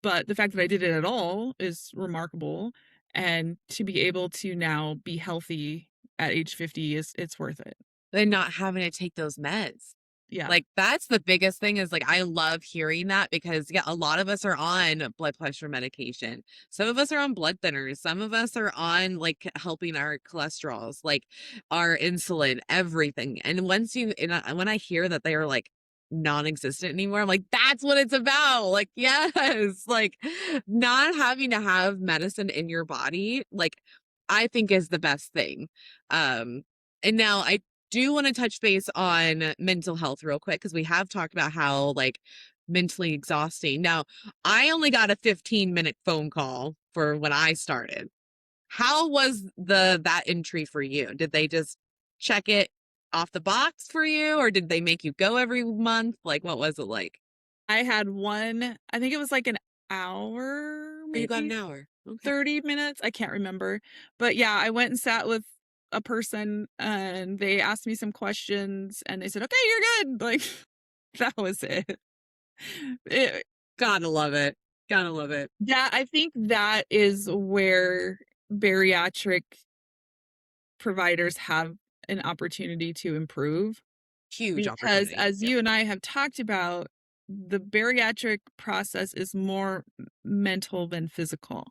Speaker 1: but the fact that I did it at all is remarkable. And to be able to now be healthy at age 50 it's worth it.
Speaker 2: and not having to take those meds.
Speaker 1: Yeah.
Speaker 2: Like, that's the biggest thing is, like, I love hearing that because, yeah, a lot of us are on blood pressure medication. Some of us are on blood thinners. Some of us are on, like, helping our cholesterols, like, our insulin, everything. And when I hear that they are, like, non-existent anymore, I'm like, that's what it's about. Like, yes, like, not having to have medicine in your body, like, I think is the best thing. Um, and now I do want to touch base on mental health real quick because we have talked about how like mentally exhausting. Now, I only got a 15-minute phone call for when I started. How was that entry for you? Did they just check it off the box for you or did they make you go every month? Like what was it like?
Speaker 1: I had one, I think it was like an hour,
Speaker 2: Oh, you got
Speaker 1: maybe
Speaker 2: an hour. Okay.
Speaker 1: 30 minutes. I can't remember. But yeah, I went and sat with a person and they asked me some questions and they said, okay, you're good. Like, that was it. it.
Speaker 2: Gotta love it. Gotta love it.
Speaker 1: Yeah, I think that is where bariatric providers have an opportunity to improve.
Speaker 2: Huge
Speaker 1: Because
Speaker 2: opportunity.
Speaker 1: as
Speaker 2: Yep.
Speaker 1: you and I have talked about, the bariatric process is more mental than physical.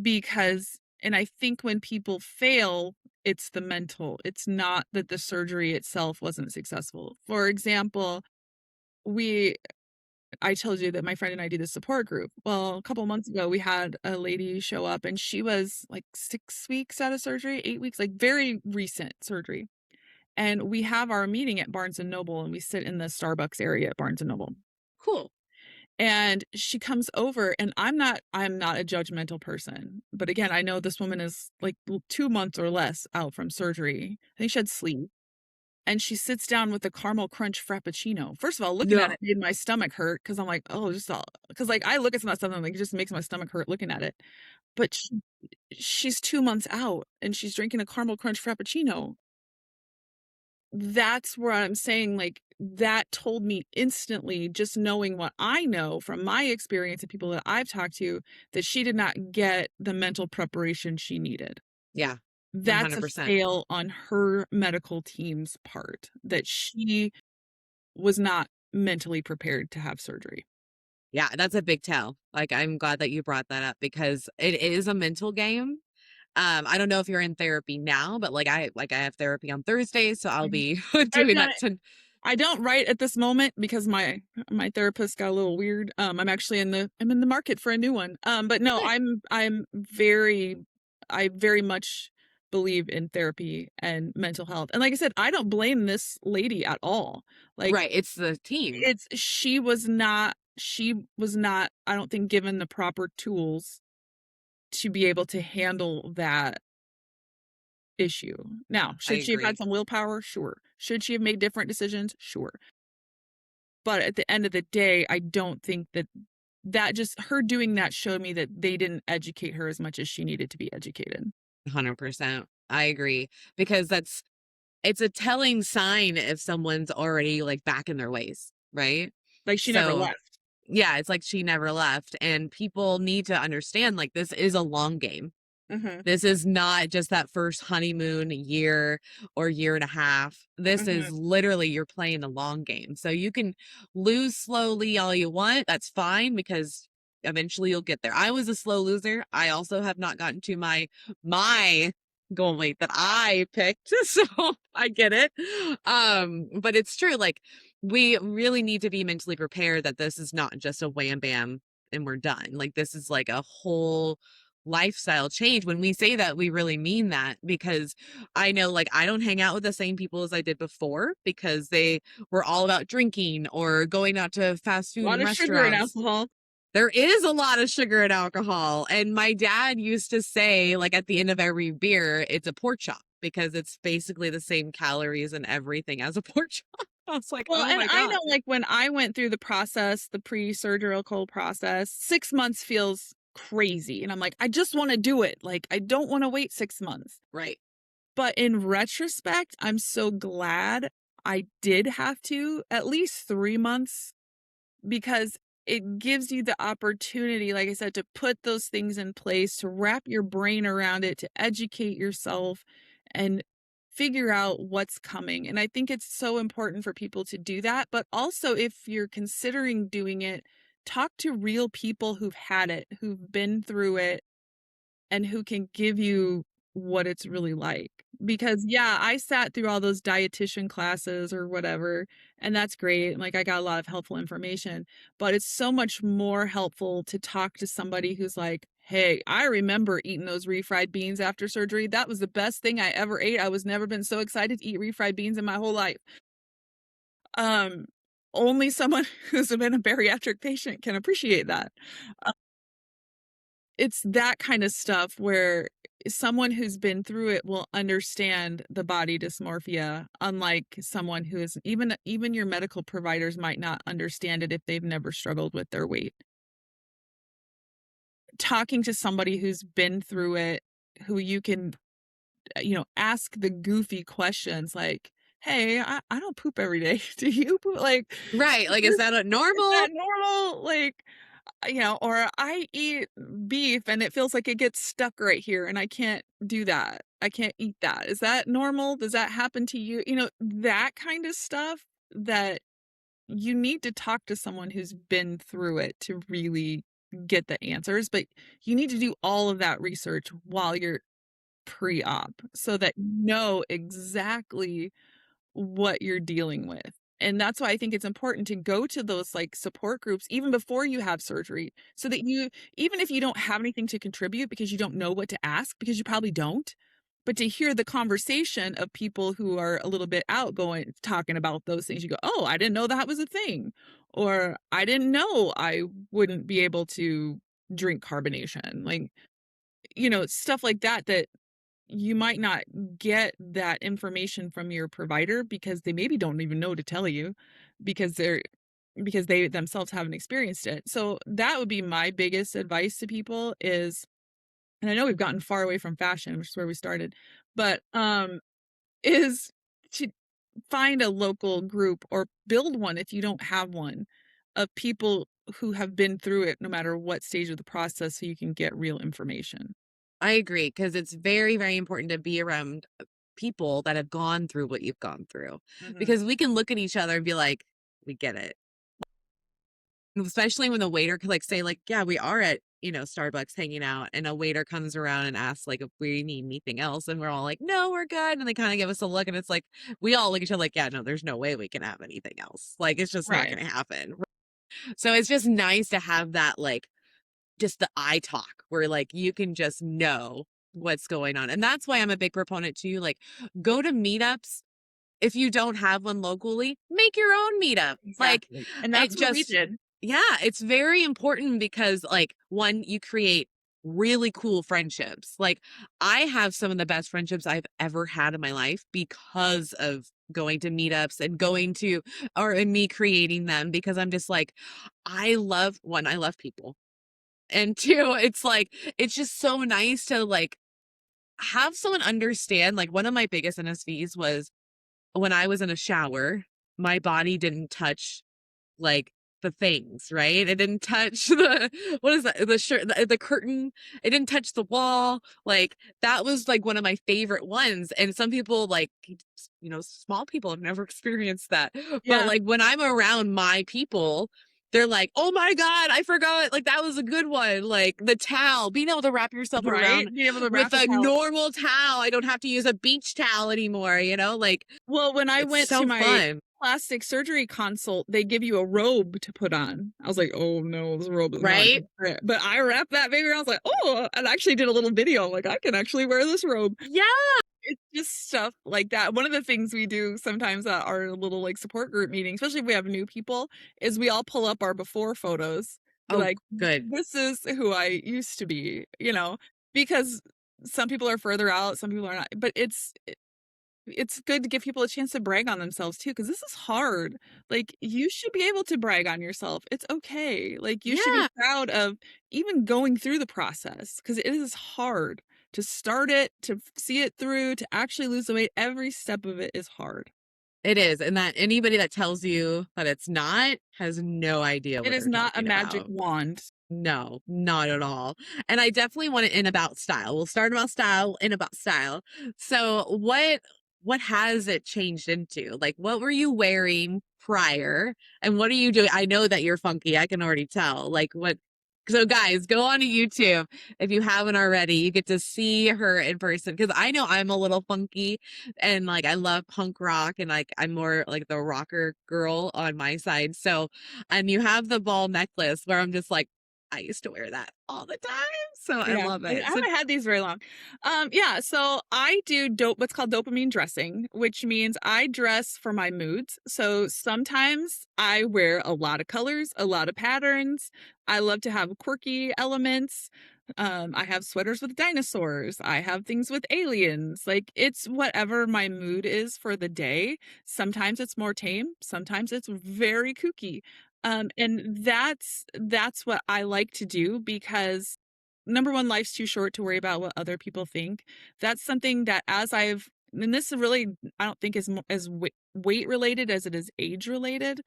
Speaker 1: Because and I think when people fail, it's the mental. It's not that the surgery itself wasn't successful. For example, we I told you that my friend and I do the support group. Well, a couple months ago, we had a lady show up and she was like 6 weeks out of surgery, 8 weeks, like very recent surgery. And we have our meeting at Barnes and Noble and we sit in the Starbucks area at Barnes and Noble.
Speaker 2: Cool.
Speaker 1: And she comes over and I'm not a judgmental person. But again, I know this woman is like 2 months or less out from surgery. I think she had sleep. And she sits down with a caramel crunch frappuccino. First of all, looking at
Speaker 2: No.
Speaker 1: it made my stomach hurt because I'm like, oh, just all because like I look at some of that stuff and like it just makes my stomach hurt looking at it. But she's 2 months out and she's drinking a caramel crunch frappuccino. That's where I'm saying, like, that told me instantly, just knowing what I know from my experience and people that I've talked to, that she did not get the mental preparation she needed.
Speaker 2: Yeah.
Speaker 1: That's a
Speaker 2: 100%.
Speaker 1: fail on her medical team's part, that she was not mentally prepared to have surgery.
Speaker 2: Yeah, that's a big tell. Like, I'm glad that you brought that up because it is a mental game. I don't know if you're in therapy now, but like I have therapy on Thursdays, so I'll
Speaker 1: Mhm.
Speaker 2: be
Speaker 1: I've
Speaker 2: doing
Speaker 1: done
Speaker 2: that
Speaker 1: it.
Speaker 2: to
Speaker 1: I don't write at this moment because my therapist got a little weird. I'm actually I'm in the market for a new one. But no,
Speaker 2: Nice.
Speaker 1: I very much believe in therapy and mental health. And like I said, I don't blame this lady at all. Like
Speaker 2: Right, it's the team.
Speaker 1: it's she was not, I don't think, given the proper tools to be able to handle that issue. Now,
Speaker 2: I
Speaker 1: should she have had
Speaker 2: agree.
Speaker 1: some willpower? Sure. Should she have made different decisions? Sure. But at the end of the day, I don't think that just her doing that showed me that they didn't educate her as much as she needed to be educated.
Speaker 2: 100%. I agree because it's a telling sign if someone's already like back in their ways, right?
Speaker 1: Like, she never
Speaker 2: So
Speaker 1: left.
Speaker 2: Yeah, it's like she never left. And people need to understand, like, this is a long game.
Speaker 1: Mhm.
Speaker 2: This is not just that first honeymoon year or year and a half. This is
Speaker 1: Mhm.
Speaker 2: literally you're playing the long game. So you can lose slowly all you want. That's fine because eventually you'll get there. I was a slow loser. I also have not gotten to my goal weight that I picked. So I get it. But it's true. Like, we really need to be mentally prepared that this is not just a wham bam and we're done. Like, this is like a whole lifestyle change. When we say that, we really mean that, because I know, like, I don't hang out with the same people as I did before because they were all about drinking or going out to fast
Speaker 1: A
Speaker 2: food
Speaker 1: lot
Speaker 2: and
Speaker 1: of sugar and
Speaker 2: restaurants.
Speaker 1: alcohol.
Speaker 2: There is a lot of sugar and alcohol. And my dad used to say, like, at the end of every beer, it's a pork chop because it's basically the same calories and everything as a pork chop. I was like,
Speaker 1: Well,
Speaker 2: oh
Speaker 1: and
Speaker 2: my
Speaker 1: I
Speaker 2: God.
Speaker 1: know, like, when I went through the process, the pre-surgical process, 6 months feels crazy, and I'm like, "I just wanna do it." Like, I don't wanna wait 6 months.
Speaker 2: Right.
Speaker 1: But in retrospect, I'm so glad I did have to at least 3 months, because it gives you the opportunity, like I said, to put those things in place, to wrap your brain around it, to educate yourself and figure out what's coming. And I think it's so important for people to do that. But also, if you're considering doing it, talk to real people who've had it, who've been through it, and who can give you what it's really like. Because yeah, I sat through all those dietitian classes or whatever, and that's great. Like, I got a lot of helpful information, but it's so much more helpful to talk to somebody who's like, "Hey, I remember eating those refried beans after surgery. That was the best thing I ever ate. I was never been so excited to eat refried beans in my whole life." Um, Only someone who's been a bariatric patient can appreciate that. It's that kind of stuff where someone who's been through it will understand the body dysmorphia, unlike someone who is, even your medical providers might not understand it if they've never struggled with their weight. Talking to somebody who's been through it, who you can, ask the goofy questions like, "Hey, I don't poop every day. Do you poop?" Like,
Speaker 2: Right. Like, is that a
Speaker 1: "Is that
Speaker 2: normal?
Speaker 1: normal?" Like, or I eat beef and it feels like it gets stuck right here and I can't do that. I can't eat that. Is that normal? Does that happen to you? That kind of stuff, that you need to talk to someone who's been through it to really get the answers. But you need to do all of that research while you're pre-op so that you know exactly what you're dealing with. And that's why I think it's important to go to those, like, support groups even before you have surgery, so that you, even if you don't have anything to contribute because you don't know what to ask, because you probably don't, but to hear the conversation of people who are a little bit outgoing talking about those things, you go, "Oh, I didn't know that was a thing," or "I didn't know I wouldn't be able to drink carbonation." Like, stuff like that, that you might not get that information from your provider because they maybe don't even know to tell you, because they themselves haven't experienced it. So that would be my biggest advice to people is, and I know we've gotten far away from fashion, which is where we started, but is to find a local group or build one if you don't have one, of people who have been through it no matter what stage of the process, so you can get real information.
Speaker 2: I agree, because it's very, very important to be around people that have gone through what you've gone through,
Speaker 1: Mhm.
Speaker 2: because we can look at each other and be like, we get it. Especially when the waiter could, like, say, like, yeah, we are at, Starbucks hanging out, and a waiter comes around and asks, like, if we need anything else. And we're all like, no, we're good. And they kind of give us a look, and it's like, we all look at each other like, yeah, no, there's no way we can have anything else. Like, it's just not
Speaker 1: Right.
Speaker 2: going to happen. So it's just nice to have that, like, just the eye talk where, like, you can just know what's going on. And that's why I'm a big proponent too. Like, go to meetups. If you don't have one locally, make your own meetup. Like,
Speaker 1: Exactly. And
Speaker 2: it
Speaker 1: that's what we
Speaker 2: just,
Speaker 1: did.
Speaker 2: yeah, it's very important because, like, one, you create really cool friendships. Like, I have some of the best friendships I've ever had in my life because of going to meetups and going to, or and me creating them, because I'm just like, I love people. And two, it's like, it's just so nice to, like, have someone understand. Like, one of my biggest NSVs was when I was in a shower, my body didn't touch, like, the things, right? It didn't touch the what is that? The shirt, the curtain. It didn't touch the wall. Like that was like one of my favorite ones. And some people like, small people have never experienced that. But
Speaker 1: Yeah,
Speaker 2: like when I'm around my people, they're like, "Oh my God, I forgot. Like that was a good one." Like the towel, being able to wrap yourself
Speaker 1: right?
Speaker 2: around
Speaker 1: Being able to wrap
Speaker 2: with
Speaker 1: a
Speaker 2: a
Speaker 1: towel.
Speaker 2: normal towel. I don't have to use a beach towel anymore, like
Speaker 1: Well, when I
Speaker 2: it's
Speaker 1: went to
Speaker 2: so
Speaker 1: my
Speaker 2: fun,
Speaker 1: plastic surgery consult, they give you a robe to put on. I was like, "Oh no, this robe is not
Speaker 2: right?
Speaker 1: gonna fit." But I wrapped that baby around. I was like, "Oh," and I actually did a little video. Like, I can actually wear this robe.
Speaker 2: Yeah.
Speaker 1: It's just stuff like that. One of the things we do sometimes at our little like support group meeting, especially if we have new people, is we all pull up our before photos. Be
Speaker 2: Oh,
Speaker 1: like,
Speaker 2: good.
Speaker 1: this is who I used to be, because some people are further out, some people are not. But it's good to give people a chance to brag on themselves too, because this is hard. Like, you should be able to brag on yourself. It's okay. Like, you should be
Speaker 2: Yeah,
Speaker 1: proud of even going through the process, because it is hard to start it, to see it through, to actually lose the weight. Every step of it is hard.
Speaker 2: it is. And that anybody that tells you that it's not has no idea
Speaker 1: It
Speaker 2: what
Speaker 1: is
Speaker 2: they're
Speaker 1: not a
Speaker 2: talking
Speaker 1: magic
Speaker 2: about.
Speaker 1: wand.
Speaker 2: No, not at all. And I definitely want to end about style. We'll start about style, end about style. So what has it changed into? Like what were you wearing prior and what are you doing? I know that you're funky. I can already tell. Like what so guys, go on to YouTube if you haven't already. You get to see her in person because I know I'm a little funky and like I love punk rock and like I'm more like the rocker girl on my side. So and you have the ball necklace where I'm just like I used to wear that all the time, so I
Speaker 1: Yeah,
Speaker 2: love
Speaker 1: I
Speaker 2: it. So
Speaker 1: haven't had these very long. Yeah, so I do what's called dopamine dressing, which means I dress for my moods. So sometimes I wear a lot of colors, a lot of patterns. I love to have quirky elements. I have sweaters with dinosaurs. I have things with aliens. Like, it's whatever my mood is for the day. Sometimes it's more tame, sometimes it's very kooky. And that's what I like to do because number one, life's too short to worry about what other people think. That's something that and this is really, I don't think is as weight related as it is age related.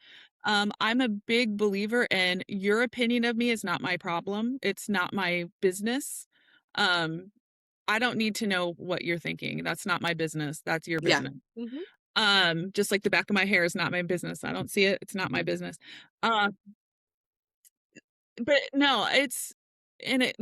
Speaker 1: I'm a big believer in your opinion of me is not my problem. It's not my business. Um, I don't need to know what you're thinking. That's not my business. That's your
Speaker 2: yeah.
Speaker 1: business.
Speaker 2: Mhm.
Speaker 1: Just like the back of my hair is not my business. I don't see it. It's not my business. Um, but no, and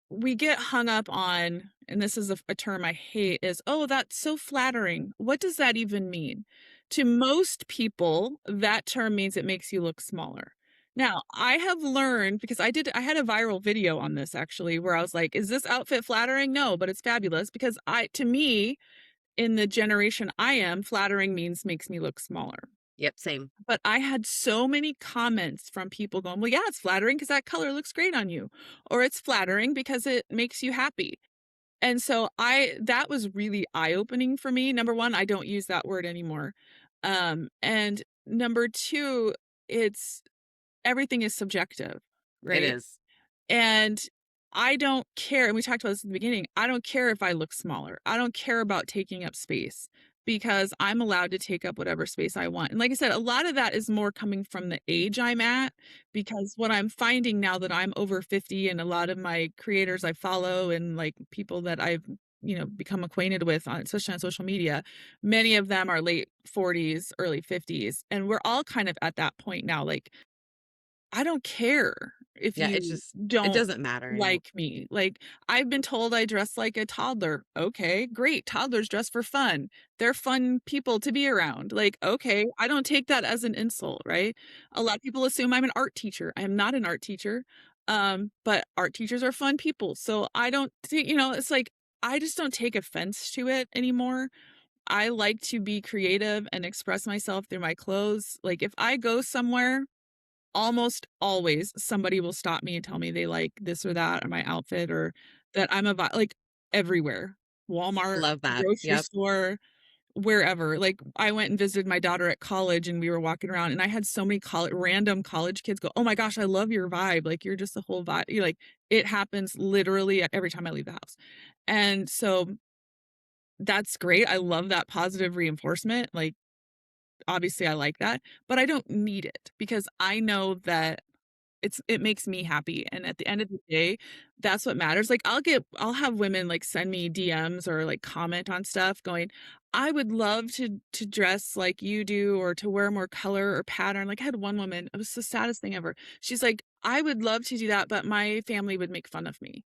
Speaker 1: we get hung up on, and this is a term I hate, is, oh, that's so flattering. What does that even mean? To most people, that term means it makes you look smaller. Now, I have learned because I had a viral video on this actually where I was like, is this outfit flattering? No, but it's fabulous because to me, in the generation I am, flattering means makes me look smaller.
Speaker 2: Yep, same.
Speaker 1: But I had so many comments from people going, "Well, yeah, it's flattering because that color looks great on you," or "It's flattering because it makes you happy." And so that was really eye-opening for me. Number 1, I don't use that word anymore. And number 2, it's everything is subjective,
Speaker 2: It
Speaker 1: right?
Speaker 2: is.
Speaker 1: And I don't care, and we talked about this in the beginning, I don't care if I look smaller. I don't care about taking up space because I'm allowed to take up whatever space I want. And like I said, a lot of that is more coming from the age I'm at because what I'm finding now that I'm over 50 and a lot of my creators I follow and like people that I've become acquainted with on especially on social media, many of them are late 40s, early 50s, and we're all kind of at that point now. Like, I don't care if
Speaker 2: Yeah, it's
Speaker 1: you
Speaker 2: just it
Speaker 1: don't
Speaker 2: doesn't matter anymore.
Speaker 1: like me. Like, I've been told I dress like a toddler. Okay, great. Toddlers dress for fun. They're fun people to be around. Like, okay, I don't take that as an insult, right? A lot of people assume I'm an art teacher. I am not an art teacher. But art teachers are fun people. So I don't take, it's like I just don't take offense to it anymore. I like to be creative and express myself through my clothes. Like, if I go somewhere almost always somebody will stop me and tell me they like this or that or my outfit or that like everywhere.
Speaker 2: I
Speaker 1: Walmart,
Speaker 2: love that.
Speaker 1: grocery
Speaker 2: Yep.
Speaker 1: store, wherever. Like, I went and visited my daughter at college and we were walking around and I had so many random college kids go, "Oh my gosh, I love your vibe. Like, you're just a whole vibe." You're like, it happens literally every time I leave the house. And so that's great. I love that positive reinforcement. Like, obviously I like that, but I don't need it because I know that it makes me happy, and at the end of the day, that's what matters. Like, I'll have women, like, send me DMs or, like, comment on stuff going, "I would love to dress like you do or to wear more color or pattern." Like, I had one woman, it was the saddest thing ever. She's like, "I would love to do that, but my family would make fun of me."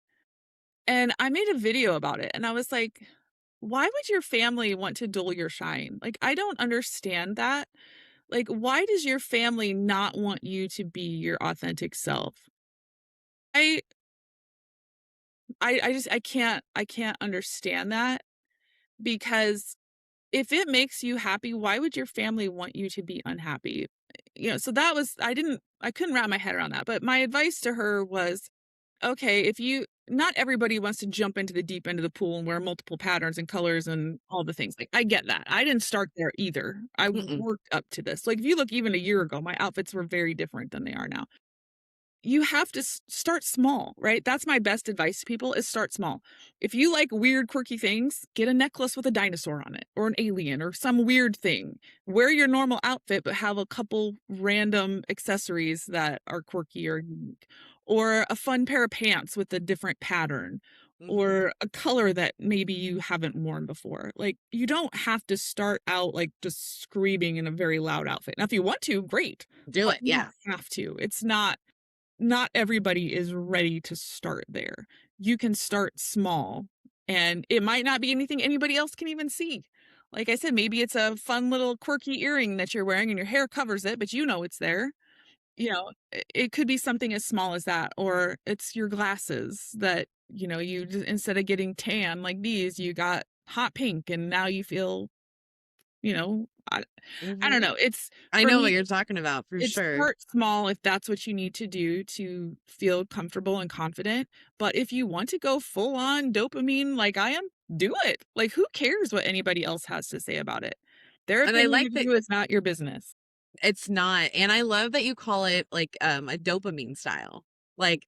Speaker 1: And I made a video about it, and I was like, "Why would your family want to dull your shine?" Like, I don't understand that. Like, why does your family not want you to be your authentic self? I I can't understand that because if it makes you happy, why would your family want you to be unhappy? So that was I couldn't wrap my head around that. But my advice to her was, okay, if you not everybody wants to jump into the deep end of the pool and wear multiple patterns and colors and all the things. Like, I get that. I didn't start there either. I
Speaker 2: Mm-mm.
Speaker 1: worked up to this. Like, if you look even a year ago, my outfits were very different than they are now. You have to start small, right? That's my best advice to people is start small. If you like weird, quirky things, get a necklace with a dinosaur on it or an alien or some weird thing. Wear your normal outfit, but have a couple random accessories that are quirky or unique, or a fun pair of pants with a different pattern,
Speaker 2: Mm-hmm.
Speaker 1: or a color that maybe you haven't worn before. Like, you don't have to start out like just screaming in a very loud outfit. Now, if you want to, great,
Speaker 2: Do
Speaker 1: but
Speaker 2: it.
Speaker 1: you
Speaker 2: Yeah.
Speaker 1: don't have to. It's not everybody is ready to start there. You can start small, and it might not be anything anybody else can even see. Like I said, maybe it's a fun little quirky earring that you're wearing and your hair covers it, but you know it's there. It could be something as small as that, or it's your glasses that, instead of getting tan like these, you got hot pink and now you feel, you know, I
Speaker 2: Mm-hmm.
Speaker 1: don't know. It's
Speaker 2: I
Speaker 1: for
Speaker 2: know what
Speaker 1: me,
Speaker 2: you're talking about for
Speaker 1: it's
Speaker 2: sure.
Speaker 1: start small if that's what you need to do to feel comfortable and confident. But if you want to go full on dopamine like I am, do it. Like, who cares what anybody else has to say about it? Their
Speaker 2: And I
Speaker 1: opinion
Speaker 2: like
Speaker 1: of
Speaker 2: that
Speaker 1: you is not your business.
Speaker 2: it's not. And I love that you call it like a dopamine style. Like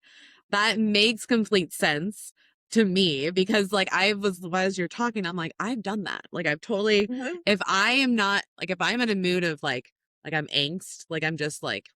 Speaker 2: that makes complete sense to me because like I was as you're talking, I'm like, I've done that. Like I've totally
Speaker 1: Mhm.
Speaker 2: if I am not like if I'm in a mood of like I'm angst, like I'm just like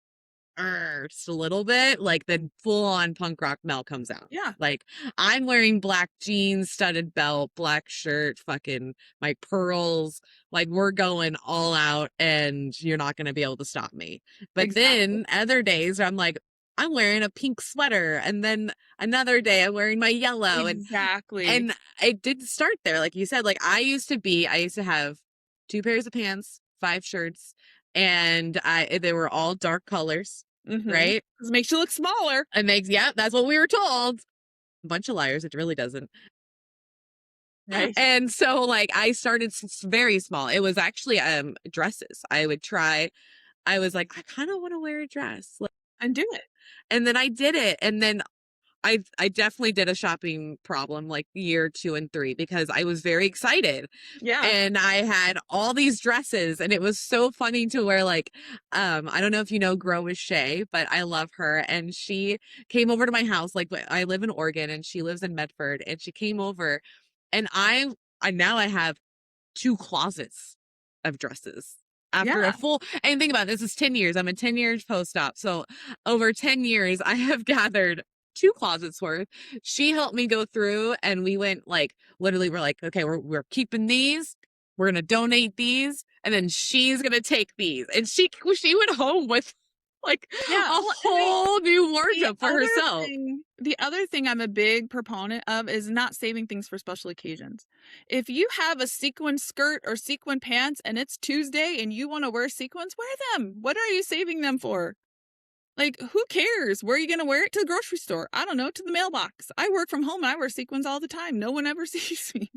Speaker 2: just a little bit, like the full on punk rock Mel comes out.
Speaker 1: Yeah,
Speaker 2: Like I'm wearing black jeans, studded belt, black shirt, fucking my pearls. Like we're going all out and you're not going to be able to stop me. But
Speaker 1: exactly.
Speaker 2: then other days I'm like, I'm wearing a pink sweater. And then another day I'm wearing my yellow.
Speaker 1: Exactly.
Speaker 2: And I did start there. Like you said, like I used to have two pairs of pants, five shirts, and they were all dark colors,
Speaker 1: Mhm.
Speaker 2: right?
Speaker 1: 'Cause it makes you look smaller.
Speaker 2: And makes yeah, that's what we were told. Bunch of liars, it really doesn't.
Speaker 1: Right.
Speaker 2: And so like I started very small. It was actually dresses. I was like, I kind of want to wear a dress.
Speaker 1: And do it.
Speaker 2: And then I did it. And then I definitely did a shopping problem like year 2 and 3 because I was very excited
Speaker 1: Yeah.
Speaker 2: and I had all these dresses and it was so funny to wear like I don't know if you know Grow with Shay, but I love her and she came over to my house like I live in Oregon and she lives in Medford and she came over and I now I have 2 closets of dresses after a
Speaker 1: Yeah.
Speaker 2: full and think about it, this is 10 years. I'm a 10 years post-op. So over 10 years, I have gathered 2 closets worth. She helped me go through and we went like literally we're like, okay, we're keeping these. We're gonna donate these, and then she's gonna take these. And she went home with like
Speaker 1: Yeah.
Speaker 2: a
Speaker 1: Well, I mean,
Speaker 2: whole new
Speaker 1: The
Speaker 2: wardrobe for
Speaker 1: other
Speaker 2: herself.
Speaker 1: thing I'm a big proponent of is not saving things for special occasions. If you have a sequin skirt or sequin pants and it's Tuesday and you wanna wear sequins, wear them. What are you saving them for? Like, who cares? Where are you gonna wear it? To the grocery store. I don't know, to the mailbox. I work from home and I wear sequins all the time. No one ever sees me.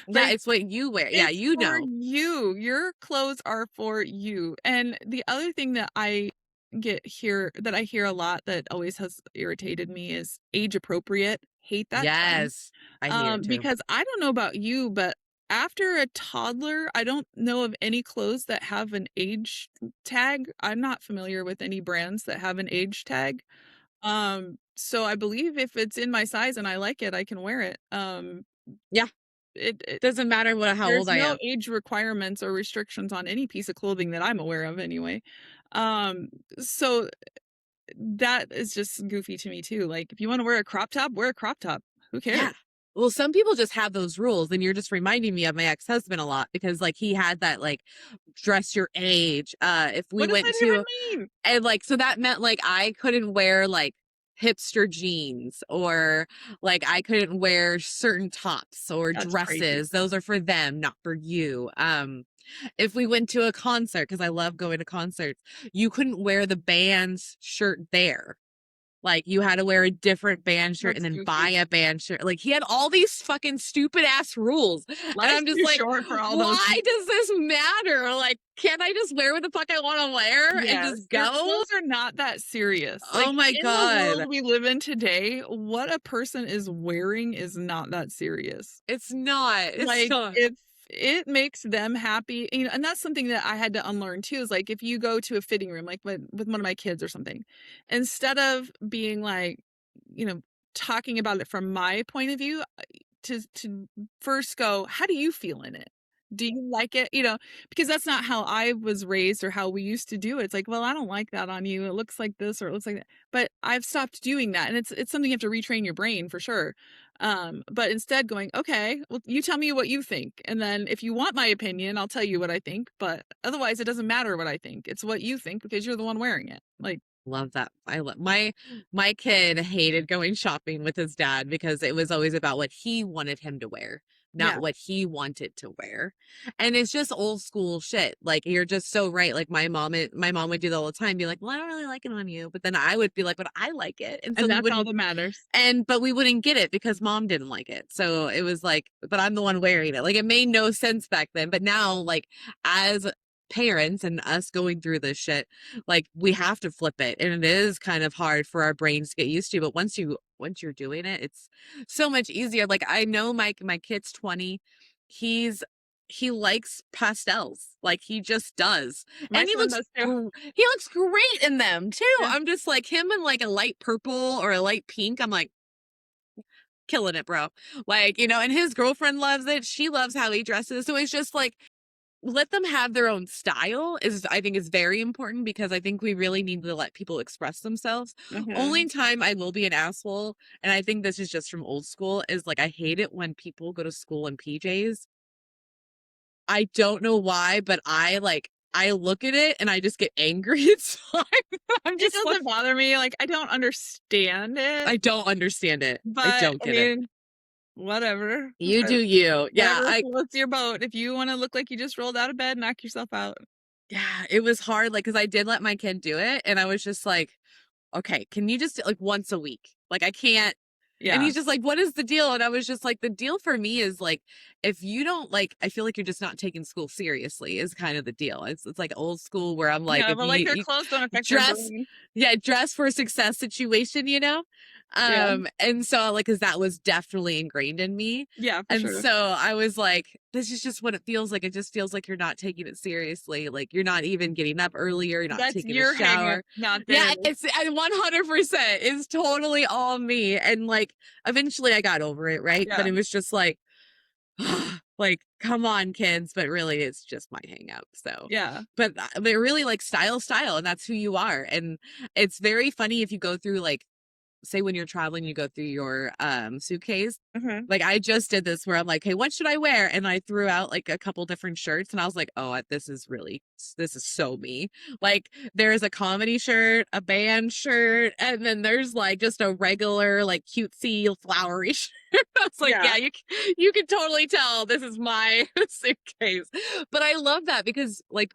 Speaker 2: Yeah,
Speaker 1: Like,
Speaker 2: it's what you wear. Yeah,
Speaker 1: it's
Speaker 2: you
Speaker 1: for
Speaker 2: know.
Speaker 1: you. Your clothes are for you. And the other thing that I hear a lot that always has irritated me is age appropriate. Hate that term.
Speaker 2: Yes, I hate it too.
Speaker 1: Because I don't know about you, but after a toddler, I don't know of any clothes that have an age tag. I'm not familiar with any brands that have an age tag. So I believe if it's in my size and I like it, I can wear it.
Speaker 2: Yeah.
Speaker 1: it
Speaker 2: Doesn't matter how
Speaker 1: there's
Speaker 2: old I
Speaker 1: no
Speaker 2: am.
Speaker 1: age requirements or restrictions on any piece of clothing that I'm aware of anyway. Um, so that is just goofy to me too. Like, if you wanna wear a crop top, wear a crop top. Who
Speaker 2: Yeah.
Speaker 1: cares?
Speaker 2: Well, some people just have those rules, and you're just reminding me of my ex-husband a lot because, like, he had that, like, dress your age. If we
Speaker 1: What does
Speaker 2: went
Speaker 1: that even
Speaker 2: to
Speaker 1: mean?
Speaker 2: and, like, so that meant, like, I couldn't wear, like, hipster jeans or, like, I couldn't wear certain tops or
Speaker 1: That's crazy.
Speaker 2: dresses. Those are for them, not for you. If we went to a concert, because I love going to concerts, you couldn't wear the band's shirt there. Like, you had to wear a different band shirt and
Speaker 1: That's
Speaker 2: then buy
Speaker 1: goofy.
Speaker 2: a band shirt. Like, he had all these fucking stupid ass rules. And
Speaker 1: Life's
Speaker 2: I'm just
Speaker 1: too
Speaker 2: like,
Speaker 1: short for all those.
Speaker 2: why does this matter? Like, can't I just wear what the fuck I want to wear and
Speaker 1: Yes,
Speaker 2: just
Speaker 1: your
Speaker 2: go?
Speaker 1: clothes are not that serious.
Speaker 2: Oh
Speaker 1: Like,
Speaker 2: my
Speaker 1: in the world
Speaker 2: God.
Speaker 1: we live in today, what a person is wearing is not that serious.
Speaker 2: It's not. It's
Speaker 1: Like,
Speaker 2: not.
Speaker 1: if it makes them happy, and that's something that I had to unlearn too, is like, if you go to a fitting room, like with one of my kids or something, instead of being like, you know, talking about it from my point of view, to first go, how do you feel in it? Do you like it? Because that's not how I was raised or how we used to do it. It's like, well, I don't like that on you. It looks like this or it looks like that. But I've stopped doing that. And it's something you have to retrain your brain for sure. But instead going, okay, well, you tell me what you think. And then if you want my opinion, I'll tell you what I think. But otherwise it doesn't matter what I think. It's what you think because you're the one wearing it. Like,
Speaker 2: Love that. I love my kid hated going shopping with his dad because it was always about what he wanted him to wear, not
Speaker 1: yeah.
Speaker 2: what he wanted to wear. And it's just old school shit. Like, you're just so right. Like, my mom would do that all the time, be like, "Well, I don't really like it on you." But then I would be like, "But I like it." And so
Speaker 1: And
Speaker 2: we
Speaker 1: that's all
Speaker 2: wouldn't
Speaker 1: that matters.
Speaker 2: but we wouldn't get it because mom didn't like it. So it was like, but I'm the one wearing it. Like, it made no sense back then. But now, like, as parents and us going through this shit, like, we have to flip it. And it is kind of hard for our brains to get used to. But once you're doing it, it's so much easier. Like, I know my kid's 20. He's he likes pastels. Like, he just does.
Speaker 1: My
Speaker 2: And
Speaker 1: son does too.
Speaker 2: he looks great in them too.
Speaker 1: Yeah.
Speaker 2: I'm just like, him in like a light purple or a light pink. I'm like, killing it, bro. Like, and his girlfriend loves it. She loves how he dresses. So it's just like, let them have their own style I think is very important because I think we really need to let people express themselves.
Speaker 1: Mhm.
Speaker 2: Only time I will be an asshole, and I think this is just from old school, is like, I hate it when people go to school in PJs. I don't know why, but I look at it and I just get angry. It's like, I'm
Speaker 1: It
Speaker 2: just like,
Speaker 1: doesn't bother me, like, I don't understand it,
Speaker 2: I don't understand it. I
Speaker 1: but,
Speaker 2: don't
Speaker 1: I
Speaker 2: get it.
Speaker 1: mean, whatever.
Speaker 2: You do you. Yeah,
Speaker 1: Whatever floats your boat. If you wanna look like you just rolled out of bed, knock yourself out.
Speaker 2: it was hard, like, because I did let my kid do it, and I was just like, "Okay, can you just, like, once a week? Like, I can't." And
Speaker 1: Yeah.
Speaker 2: he's just like, "What is the deal?" And I was just like, "The deal for me is, like, if you don't, like, I feel like you're just not taking school seriously is kind of the deal." It's like old school where I'm like,
Speaker 1: Yeah,
Speaker 2: if
Speaker 1: but, like, their
Speaker 2: you
Speaker 1: clothes don't affect your
Speaker 2: dress
Speaker 1: brain.
Speaker 2: yeah, dress for success situation, you know?
Speaker 1: Yeah.
Speaker 2: And so, like, 'cause that was definitely ingrained in me.
Speaker 1: Yeah, for
Speaker 2: And
Speaker 1: sure.
Speaker 2: so I was like, this is just what it feels like. It just feels like you're not taking it seriously. Like, you're not even getting up earlier, you're not
Speaker 1: That's
Speaker 2: taking a
Speaker 1: your hang up,
Speaker 2: shower.
Speaker 1: not
Speaker 2: Yeah,
Speaker 1: theirs.
Speaker 2: it's 100%. It's totally all me. And, like, eventually I got over it, right? But
Speaker 1: Yeah.
Speaker 2: it was just like, like, come on, kids. But really, it's just my hang up. So,
Speaker 1: Yeah.
Speaker 2: but they're really like style, and that's who you are. And it's very funny if you go through, like, say when you're traveling, you go through your suitcase.
Speaker 1: Mhm.
Speaker 2: Like, I just did this where I'm like, hey, what should I wear? And I threw out like a couple different shirts and I was like, oh, this is so me. Like, there's a comedy shirt, a band shirt, and then there's like just a regular, like, cutesy flowery shirt. I was like,
Speaker 1: Yeah.
Speaker 2: yeah, you can totally tell this is my suitcase. But I love that because, like,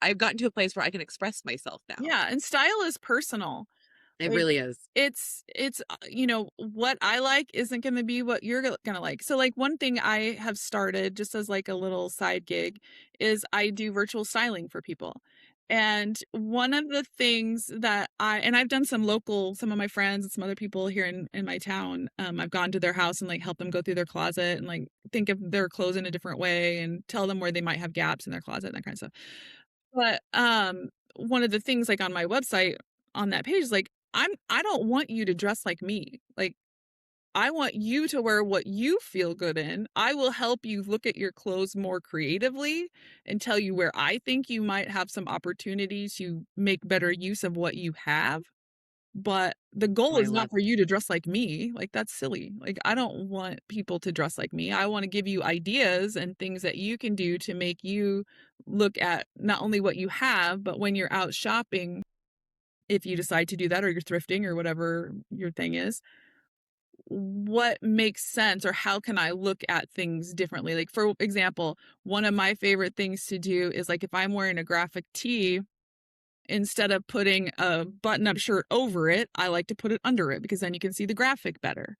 Speaker 2: I've gotten to a place where I can express myself now.
Speaker 1: Yeah, and style is personal.
Speaker 2: It
Speaker 1: Like,
Speaker 2: really is.
Speaker 1: what I like isn't gonna be what you're gonna like. So, like, one thing I have started just as, like, a little side gig is I do virtual styling for people. And one of the things that I've done some of my friends and some other people here in my town, I've gone to their house and, like, helped them go through their closet and, like, think of their clothes in a different way and tell them where they might have gaps in their closet and that kind of stuff. But, one of the things, like, on my website, on that page is, like, I don't want you to dress like me. Like, I want you to wear what you feel good in. I will help you look at your clothes more creatively and tell you where I think you might have some opportunities to make better use of what you have. But the
Speaker 2: Oh,
Speaker 1: goal
Speaker 2: I
Speaker 1: is not
Speaker 2: love
Speaker 1: for you to dress like me. Like, that's silly. Like, I don't want people to dress like me. I want to give you ideas and things that you can do to make you look at not only what you have, but when you're out shopping, if you decide to do that or you're thrifting or whatever your thing is, what makes sense or how can I look at things differently? Like, for example, one of my favorite things to do is like if I'm wearing a graphic tee, instead of putting a button up shirt over it, I like to put it under it because then you can see the graphic better.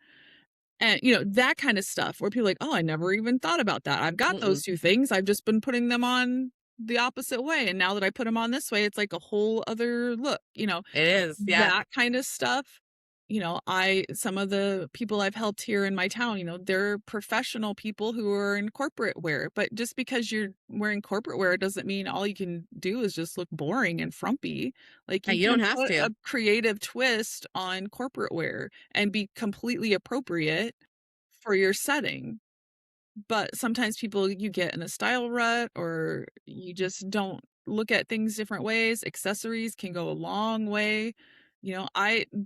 Speaker 1: And, that kind of stuff where people are like, oh, I never even thought about that. I've got those
Speaker 2: Mm-mm.
Speaker 1: two things. I've just been putting them on the opposite way. And now that I put them on this way, it's like a whole other look,
Speaker 2: It is. Yeah.
Speaker 1: that kind of stuff. Some of the people I've helped here in my town, they're professional people who are in corporate wear. But just because you're wearing corporate wear doesn't mean all you can do is just look boring and frumpy. Like,
Speaker 2: Yeah,
Speaker 1: you
Speaker 2: you
Speaker 1: can
Speaker 2: don't have
Speaker 1: put
Speaker 2: to.
Speaker 1: a creative twist on corporate wear and be completely appropriate for your setting. But sometimes people, you get in a style rut or you just don't look at things different ways. Accessories can go a long way.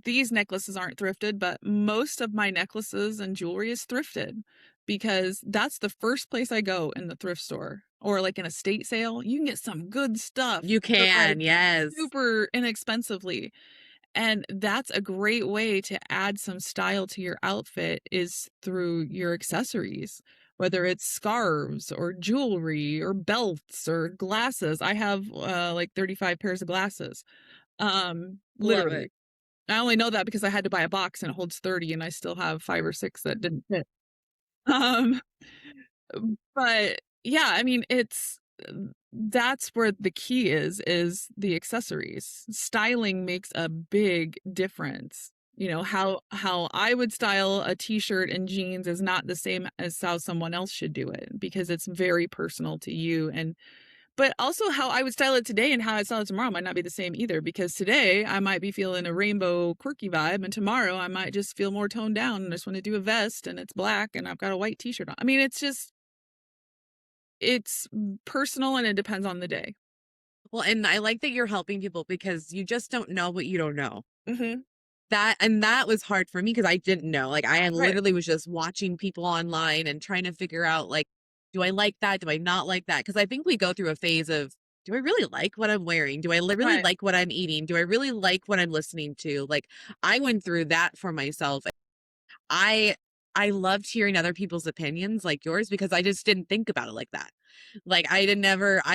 Speaker 1: These necklaces aren't thrifted, but most of my necklaces and jewelry is thrifted because that's the first place I go in the thrift store or like an estate sale. You can get some good stuff
Speaker 2: You
Speaker 1: for like
Speaker 2: can. Yes.
Speaker 1: super inexpensively. And that's a great way to add some style to your outfit is through your accessories, whether it's scarves or jewelry or belts or glasses. I have like 35 pairs of glasses.
Speaker 2: Love it.
Speaker 1: Literally. I only know that because I had to buy a box and it holds 30 and I still have 5 or 6 that didn't fit. Um but yeah, I mean, that's where the key is the accessories. Styling makes a big difference. How I would style a t-shirt and jeans is not the same as how someone else should do it because it's very personal to you. And but also how I would style it today and how I style it tomorrow might not be the same either because today I might be feeling a rainbow quirky vibe and tomorrow I might just feel more toned down and I just want to do a vest and it's black and I've got a white t-shirt on. I mean, it's personal and it depends on the day.
Speaker 2: Well, and I like that you're helping people because you just don't know what you don't know.
Speaker 1: Mhm.
Speaker 2: That was hard for me because I didn't know. Like, I
Speaker 1: Right.
Speaker 2: literally was just watching people online and trying to figure out, like, do I like that? Do I not like that? Because I think we go through a phase of, do I really like what I'm wearing? Do I really
Speaker 1: Right.
Speaker 2: like what I'm eating? Do I really like what I'm listening to? Like, I went through that for myself. I I loved hearing other people's opinions like yours because I just didn't think about it like that. Like, I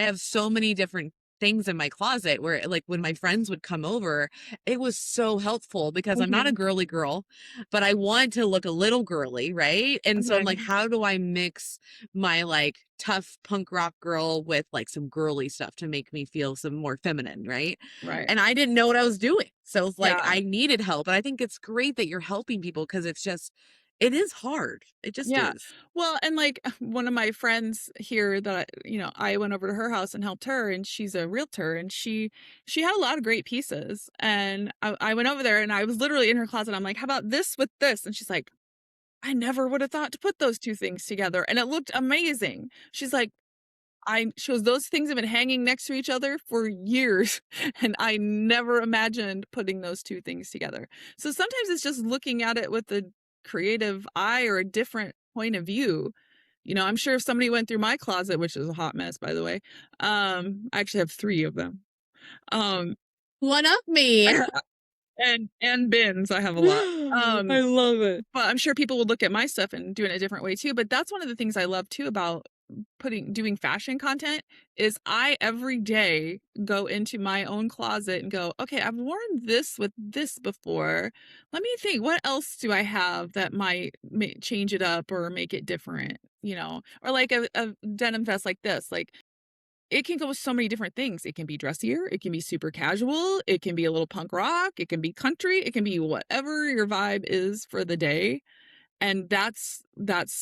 Speaker 2: have so many different things in my closet where, like, when my friends would come over, it was so helpful because I'm not a
Speaker 1: Mhm.
Speaker 2: girly girl, but I want to look a little girly, right? And so I'm like,
Speaker 1: Mhm.
Speaker 2: how do I mix my, like, tough punk rock girl with, like, some girly stuff to make me feel some more feminine, right?
Speaker 1: Right.
Speaker 2: And I didn't know what I was doing. So it's like
Speaker 1: Yeah.
Speaker 2: I needed help. And I think it's great that you're helping people because it is hard. It just
Speaker 1: Yeah.
Speaker 2: is.
Speaker 1: Well, and like one of my friends here that I went over to her house and helped her, and she's a realtor, and she had a lot of great pieces. And I went over there, and I was literally in her closet. I'm like, "How about this with this?" And she's like, "I never would have thought to put those two things together," and it looked amazing. She's like, I shows those things have been hanging next to each other for years, and I never imagined putting those 2 things together. So sometimes it's just looking at it with a creative eye or a different point of view. I'm sure if somebody went through my closet, which is a hot mess, by the way, I actually have 3 of them. Um,
Speaker 2: One up me.
Speaker 1: and bins, I have a lot.
Speaker 2: I love it.
Speaker 1: But I'm sure people would look at my stuff and do it a different way too, but that's one of the things I love too about doing fashion content is I every day go into my own closet and go, "Okay, I've worn this with this before. Let me think, what else do I have that might change it up or make it different?" Or like a denim vest like this, like it can go with so many different things. It can be dressier, it can be super casual, it can be a little punk rock, it can be country, it can be whatever your vibe is for the day. And that's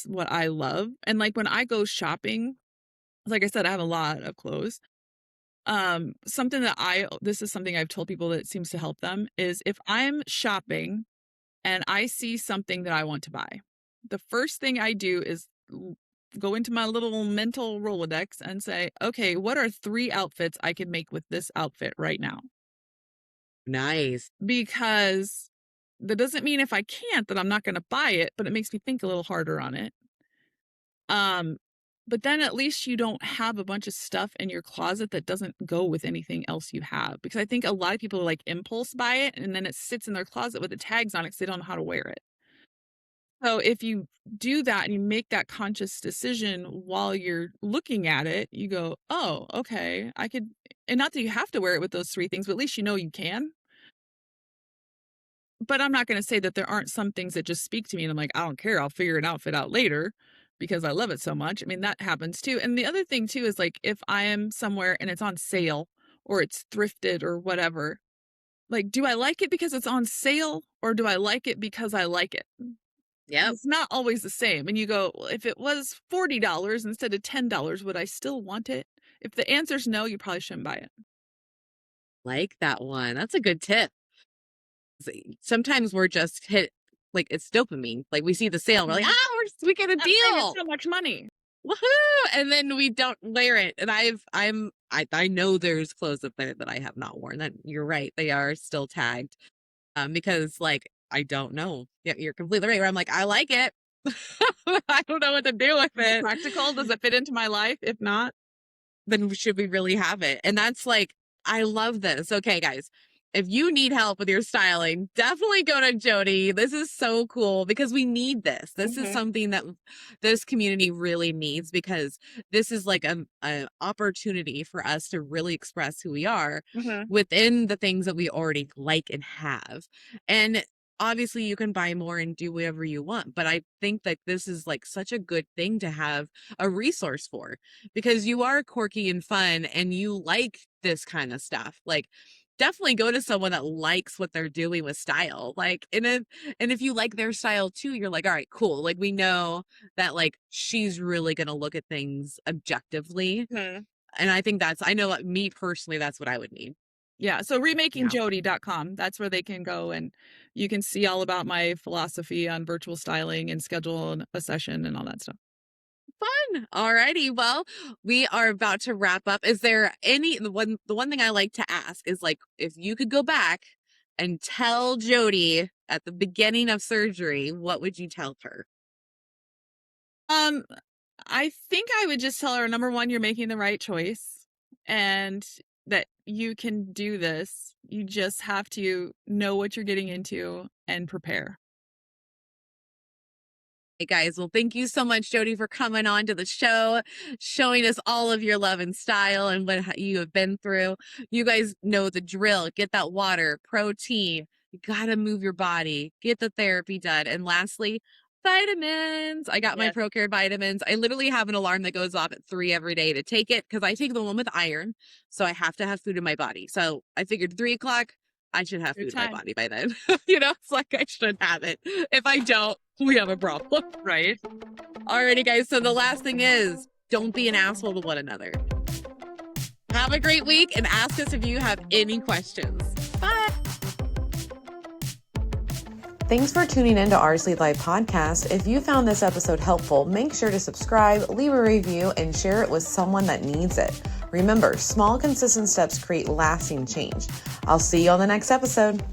Speaker 1: what I love. And like when I go shopping, like I said, I have a lot of clothes. Something that I this is something I've told people that seems to help them is if I'm shopping and I see something that I want to buy, the first thing I do is go into my little mental Rolodex and say, okay, what are 3 outfits I could make with this outfit right now?
Speaker 2: Nice.
Speaker 1: Because that doesn't mean if I can't that I'm not going to buy it, but it makes me think a little harder on it. But then at least you don't have a bunch of stuff in your closet that doesn't go with anything else you have. Because I think a lot of people like impulse buy it and then it sits in their closet with the tags on it because they don't know how to wear it. So if you do that and you make that conscious decision while you're looking at it, you go, oh, okay, I could, and not that you have to wear it with those 3 things, but at least you know you can. But I'm not going to say that there aren't some things that just speak to me and I'm like, I don't care. I'll figure an outfit out later because I love it so much. I mean, that happens too. And the other thing too is like if I am somewhere and it's on sale or it's thrifted or whatever, like, do I like it because it's on sale or do I like it because I like it?
Speaker 2: Yep.
Speaker 1: It's not always the same. And you go, well, if it was $40 instead of $10, would I still want it? If the answer's no, you probably shouldn't buy it.
Speaker 2: Like that one. That's a good tip. Sometimes we're just hit, like, it's dopamine. Like, we see the sale, we're like, we get a
Speaker 1: I'm saving
Speaker 2: deal.
Speaker 1: so much money.
Speaker 2: Woohoo! And then we don't wear it. And I know there's clothes up there that I have not worn. That you're right, they are still tagged. Because like I don't know. Yeah, you're completely right. Where I'm like, I like it. I don't know what to do with
Speaker 1: Is it
Speaker 2: it.
Speaker 1: practical? Does it fit into my life? If not,
Speaker 2: Then should we really have it? And that's like, I love this. Okay, guys, if you need help with your styling, definitely go to Jodi. This is so cool because we need this. This is something that this community really needs because this is like an opportunity for us to really express who we are within the things that we already like and have. And obviously you can buy more and do whatever you want, but I think that this is like such a good thing to have a resource for because you are quirky and fun and you like this kind of stuff. Like, definitely go to someone that likes what they're doing with style. Like, and if you like their style too, you're like, all right, cool. Like, we know that like she's really gonna look at things objectively. And I think I know like, me personally, that's what I would need.
Speaker 1: Yeah. So remakingjodi.com. That's where they can go and you can see all about my philosophy on virtual styling and schedule a session and all that stuff.
Speaker 2: Fun. Alrighty. Well, we are about to wrap up. Is there the one thing I like to ask is like, if you could go back and tell Jodi at the beginning of surgery, what would you tell her?
Speaker 1: I think I would just tell her, number 1, you're making the right choice and that you can do this. You just have to know what you're getting into and prepare.
Speaker 2: Hey guys, well, thank you so much, Jodi, for coming on to the show, showing us all of your love and style and what you have been through. You guys know the drill. Get that water, protein. You got to move your body, get the therapy done. And lastly, vitamins. I got my ProCare vitamins. I literally have an alarm that goes off at 3 every day to take it because I take the one with iron. So I have to have food in my body. So I figured 3 o'clock, I should have food in my body by then. It's like I should have it. If I don't, we have a problem.
Speaker 1: Right.
Speaker 2: Alrighty, guys. So the last thing is, don't be an asshole to one another. Have a great week and ask us if you have any questions. Bye.
Speaker 3: Thanks for tuning in to Our Sleep Life podcast. If you found this episode helpful, make sure to subscribe, leave a review, and share it with someone that needs it. Remember, small, consistent steps create lasting change. I'll see you on the next episode.